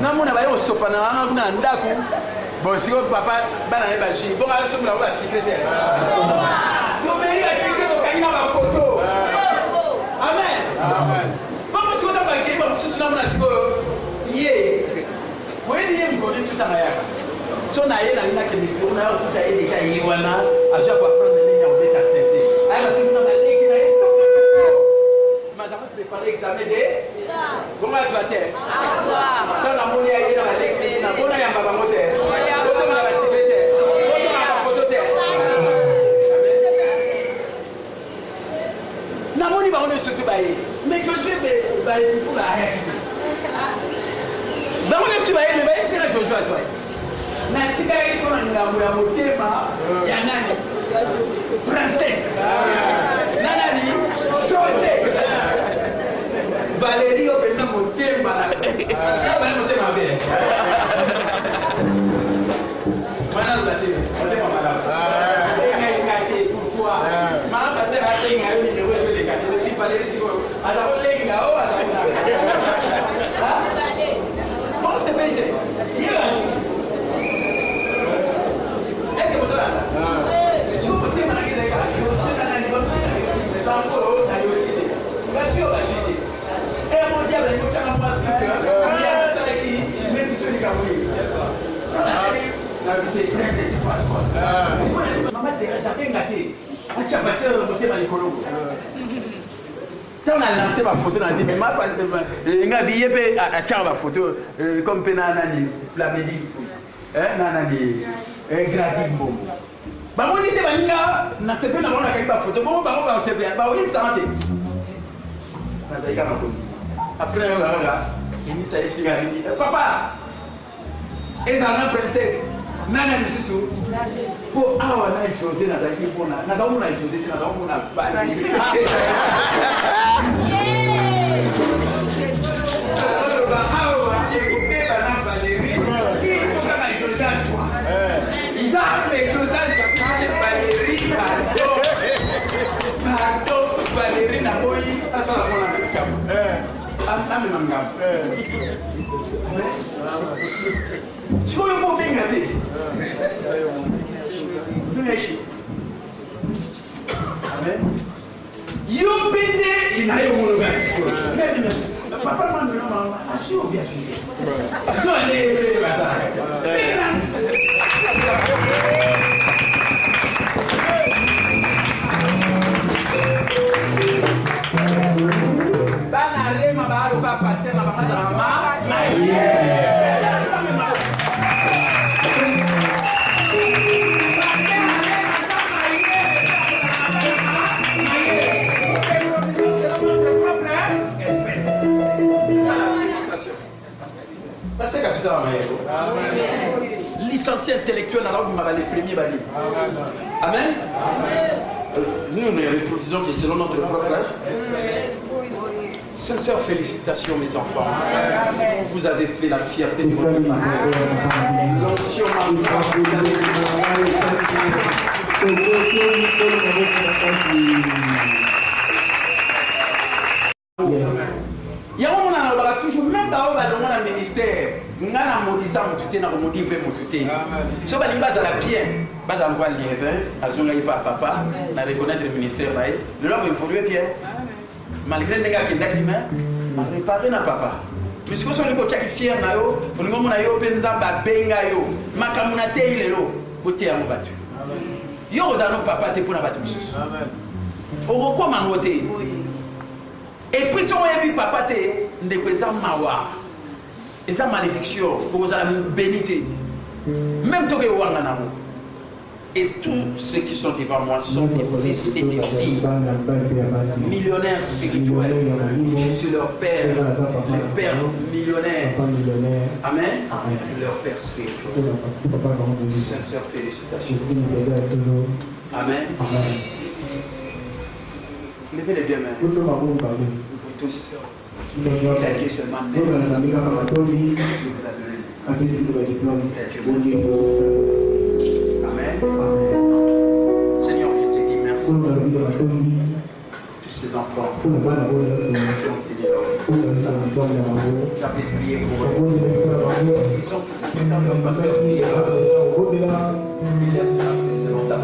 Non, mon avis, on se prend un ndaku. Bon, si votre papa, banane bachi. Bon, alors ce que la secrétaire. Vous mettez la secrétaire au cahier dans la photo. Amen. Amen. Bon, si vous avez banqué, bon, si vous avez un chico, yé. Vous voyez, il y a une bonne sur ta maille. Si on a eu la ligne qui est on a tout à y déjà y wana, à chaque fois prendre les lignes en bêta santé. Elle va toujours dans la ligne qui n'a été. Mais ça va préparer l'examen de. Comment elle soit elle? Dans la monnaie, il y a dans la ligne, dans la monnaie, il y a un baba moteur. L'autre, on a la secrétaire. L'autre, on a la photo terre. La monnaie, on est surtout baillé. Mais je suis baillé pour la réalité. Dans mon suis baillé, mais baillé, c'est la Joshua. Na tika yesu na ngambo ya motema ya nani princesse nani José Valérie openda motema ya bana motema be mana la télé motema malade pourquoi mana passer à tenga yo ni wewe les gars il fallait siko azabo lenga o azabo bon c'est pas été si vous votez dans la guise de la et mon diable, il faut que lancé ma photo dans la vie, mais ma il a tiens ma photo comme Penanani, Flamedi, Nanani, Gradigbo. Bah moi j'étais baninga, na sepe na mona kaiba photo, bon bah on va sepe, bah oui ça marche. Na zaika na koni. Après on va il s'est dit papa, et ça na princesse, nana ni susu. Pour awa na José na zaiki pona, na ba mona José na ba mona bali. Valérie Naboyi, licencié intellectuel dans les premiers bali. Amen. Nous ne reproduisons que selon notre propre. Sincères félicitations mes enfants. Vous avez fait la fierté de votre famille. L'onction il y a un moment où toujours même dans le ministère, nous avons dit ça, nous avons dit ça, si on a bien, nous avons dit liévin, papa, nous avons reconnaître le ministère, nous avons évolué bien. Malgré les gars qui ont réparé na papa. Mais si vous êtes fier, vous avez et puis si on a vu papa, et ça malédiction, vous allez bénir. Même toi, et tous ceux qui sont devant moi sont des fils et des filles, millionnaires spirituels. Je suis leur père, le père millionnaire. Amen. Leur père spirituel. Sincères félicitations. Amen. Levez les deux mains. Vous tous. Il a Dieu seulement. Amen. Seigneur, je te dis merci. Tous ces enfants qui ont fini leur vie. J'avais prié pour eux. Ils sont tous dans leur pasteur. Il est selon ta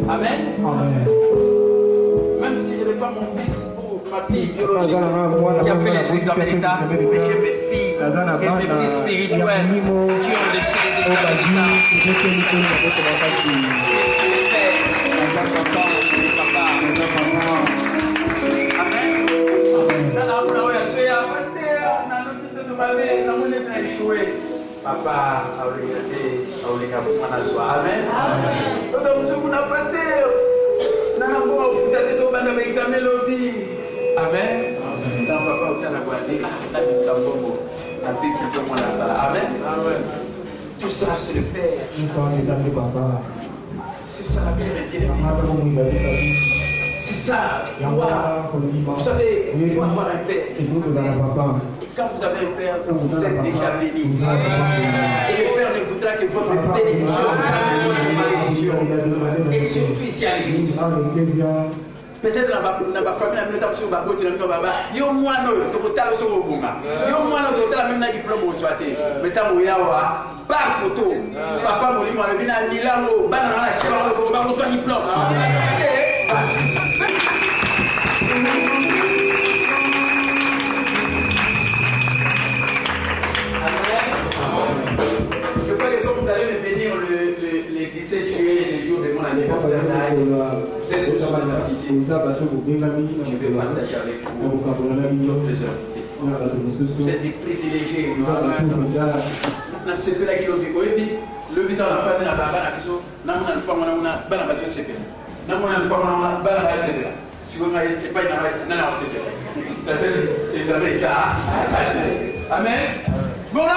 Amen. Même si je n'ai pas mon fils ou ma fille biologique qui a fait les examens d'État, mais j'ai mes filles et mes fils spirituels qui ont reçu les examens d'État. Papa, amen. Donc, vous n'avez passé. Amen. Amen. Tout ça, c'est le Père. C'est ça la vie, bien-aimée. C'est ça. Vous savez, il faut avoir un Père. Et quand vous avez un Père, vous êtes déjà béni. Et le Père ne voudra que votre bénédiction, jamais votre malédiction. Et surtout ici à l'église. Peut-être dans ma famille, nous avons un babot, nous avons yo moi no to kotala so bonga. Yo moi no to kotala même na diplôme au soité. Mais ta moya wa ba poto. Papa molimo le bina lila mo bana na tshela le bonga ba ko so diplôme. Je crois que comme vous allez me bénir les 17 juillet, les jours de mon anniversaire, vous êtes tous mes invités. Je vais partager avec vous d'autres invités. Vous êtes des privilégiés. Dans ce que la guillemot dit, le but dans la famille, la baba, la biso, n'a pas de base CP. N'a pas de base CP. Si vous n'avez pas de CP. Amen. Bon, là,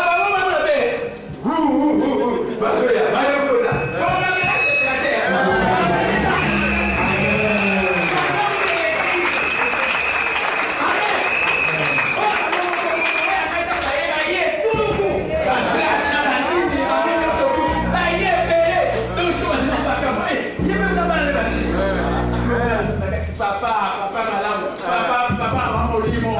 papa, maman, molimo.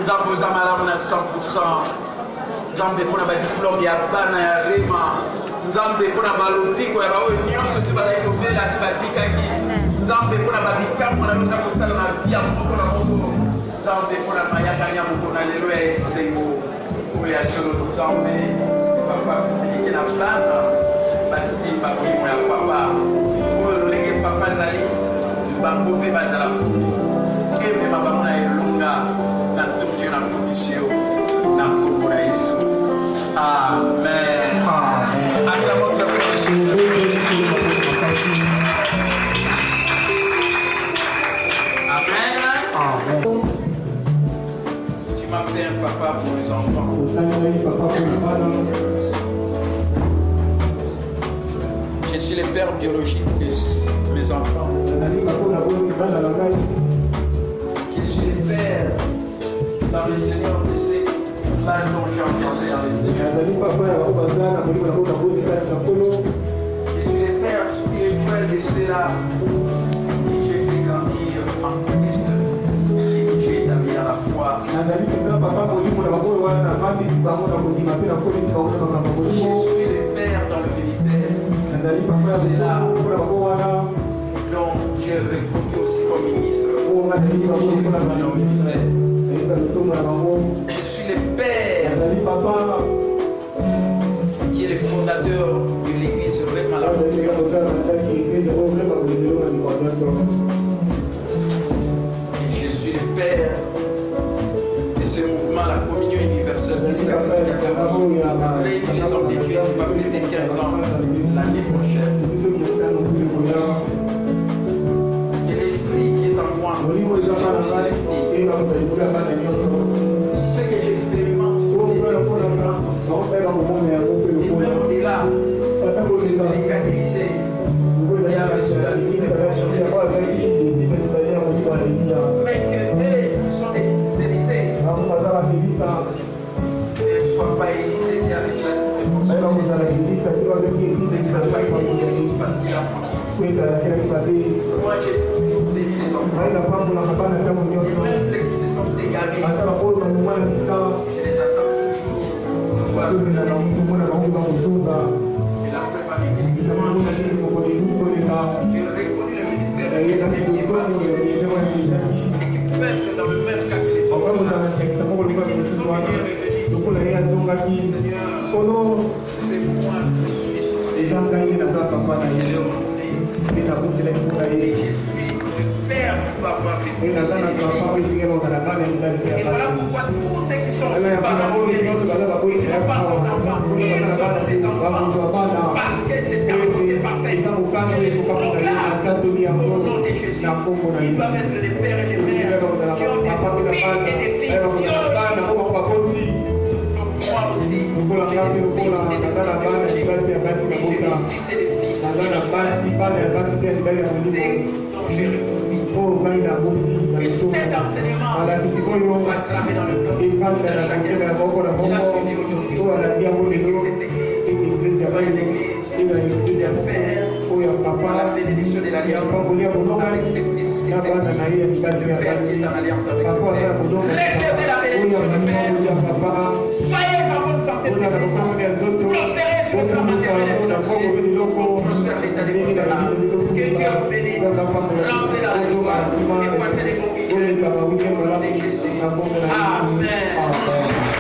Nzambe za malamu na 100%. Nzambe kuna ba diplôme ya bana ya rema. Nzambe kuna balopiko ya baoyo nyonso tu bala inovela ti batikaki. Nzambe kuna babikambo na bika kosala na via moko na moko. Nzambe kuna mayakanya moko na lelo ya esengo. Oyo ya solo Nzambe papa kumiliki na bana basimba molimo ya papa. Oyo lolenge papa zali bango mpe bazala emema bango na elonga na ntuki na mtukisio na nkombo na Yesu. Amen. Acclamons très fort Jésus. Amen. Tu m'as fait un papa pour les enfants. Je suis le père biologique de mes enfants. Je suis le père dans le Seigneur de ceux là dont j'ai entendu dans le Seigneur. Je suis le père spirituel de ceux-là qui j'ai fait grandir en Christ et qui j'ai établi à la foi. Je suis le père dans le ministère. C'est là dont j'ai répondu aussi comme ministre. Je suis le père qui est le fondateur de l'église Rema la Monture. Et je suis le père de ce mouvement, la communion universelle des sacrificateurs qui réunit les hommes de Dieu qui va fêter 15 ans l'année prochaine. Et l'esprit qui est en moi, c'est les fils et les filles. Ce que j'expérimente, tous les expérimentent aussi. Et même au-delà, je vais les catégoriser. Il y a reçu la libération de l'esprit. Mais qu'ils sont des Élysées. Ne soient pas Élysées qui a reçu la libération de l'esprit. Mais qui n'a pas été Élysées parce qu'il a menti. Moi, j'ai béni les enfants. Et même ceux qui se sont égarés, je les attends toujours. Et la préparé évidemment. J'ai reconnu le ministère et qui peut être dans le même cas que les autres. Seigneur, c'est moi qui suis sauvé. Je l'ai renommé. Et je suis le père qui va avoir fait. Et voilà pourquoi tous ceux qui sont séparés de l'Église ne pas mon enfant, des enfants, parce que c'est amour parfait. Je les proclame au nom de Jésus. Ils doivent être des pères et des mères qui ont des fils et des filles biologiques. Moi aussi, j'ai des fils et des filles biologiques. Et j'ai des fils et des filles spirituels. C'est dont j'ai reconnu. Et cet enseignement va clamer dans le cœur de chacun. Il a suivi aujourd'hui. Et cette église, soyez l'église des pères, par la bénédiction de l'alliance, avec cette église, le Père qui est en alliance avec le Père. Recevez la bénédiction du Père. Soyez en bonne santé, prospérez sur le plan matériel et financier, prospère l'état des choses. Que Dieu vous bénisse, rentrez dans la joie et passez des bons week-ends au nom de Jésus. Amen.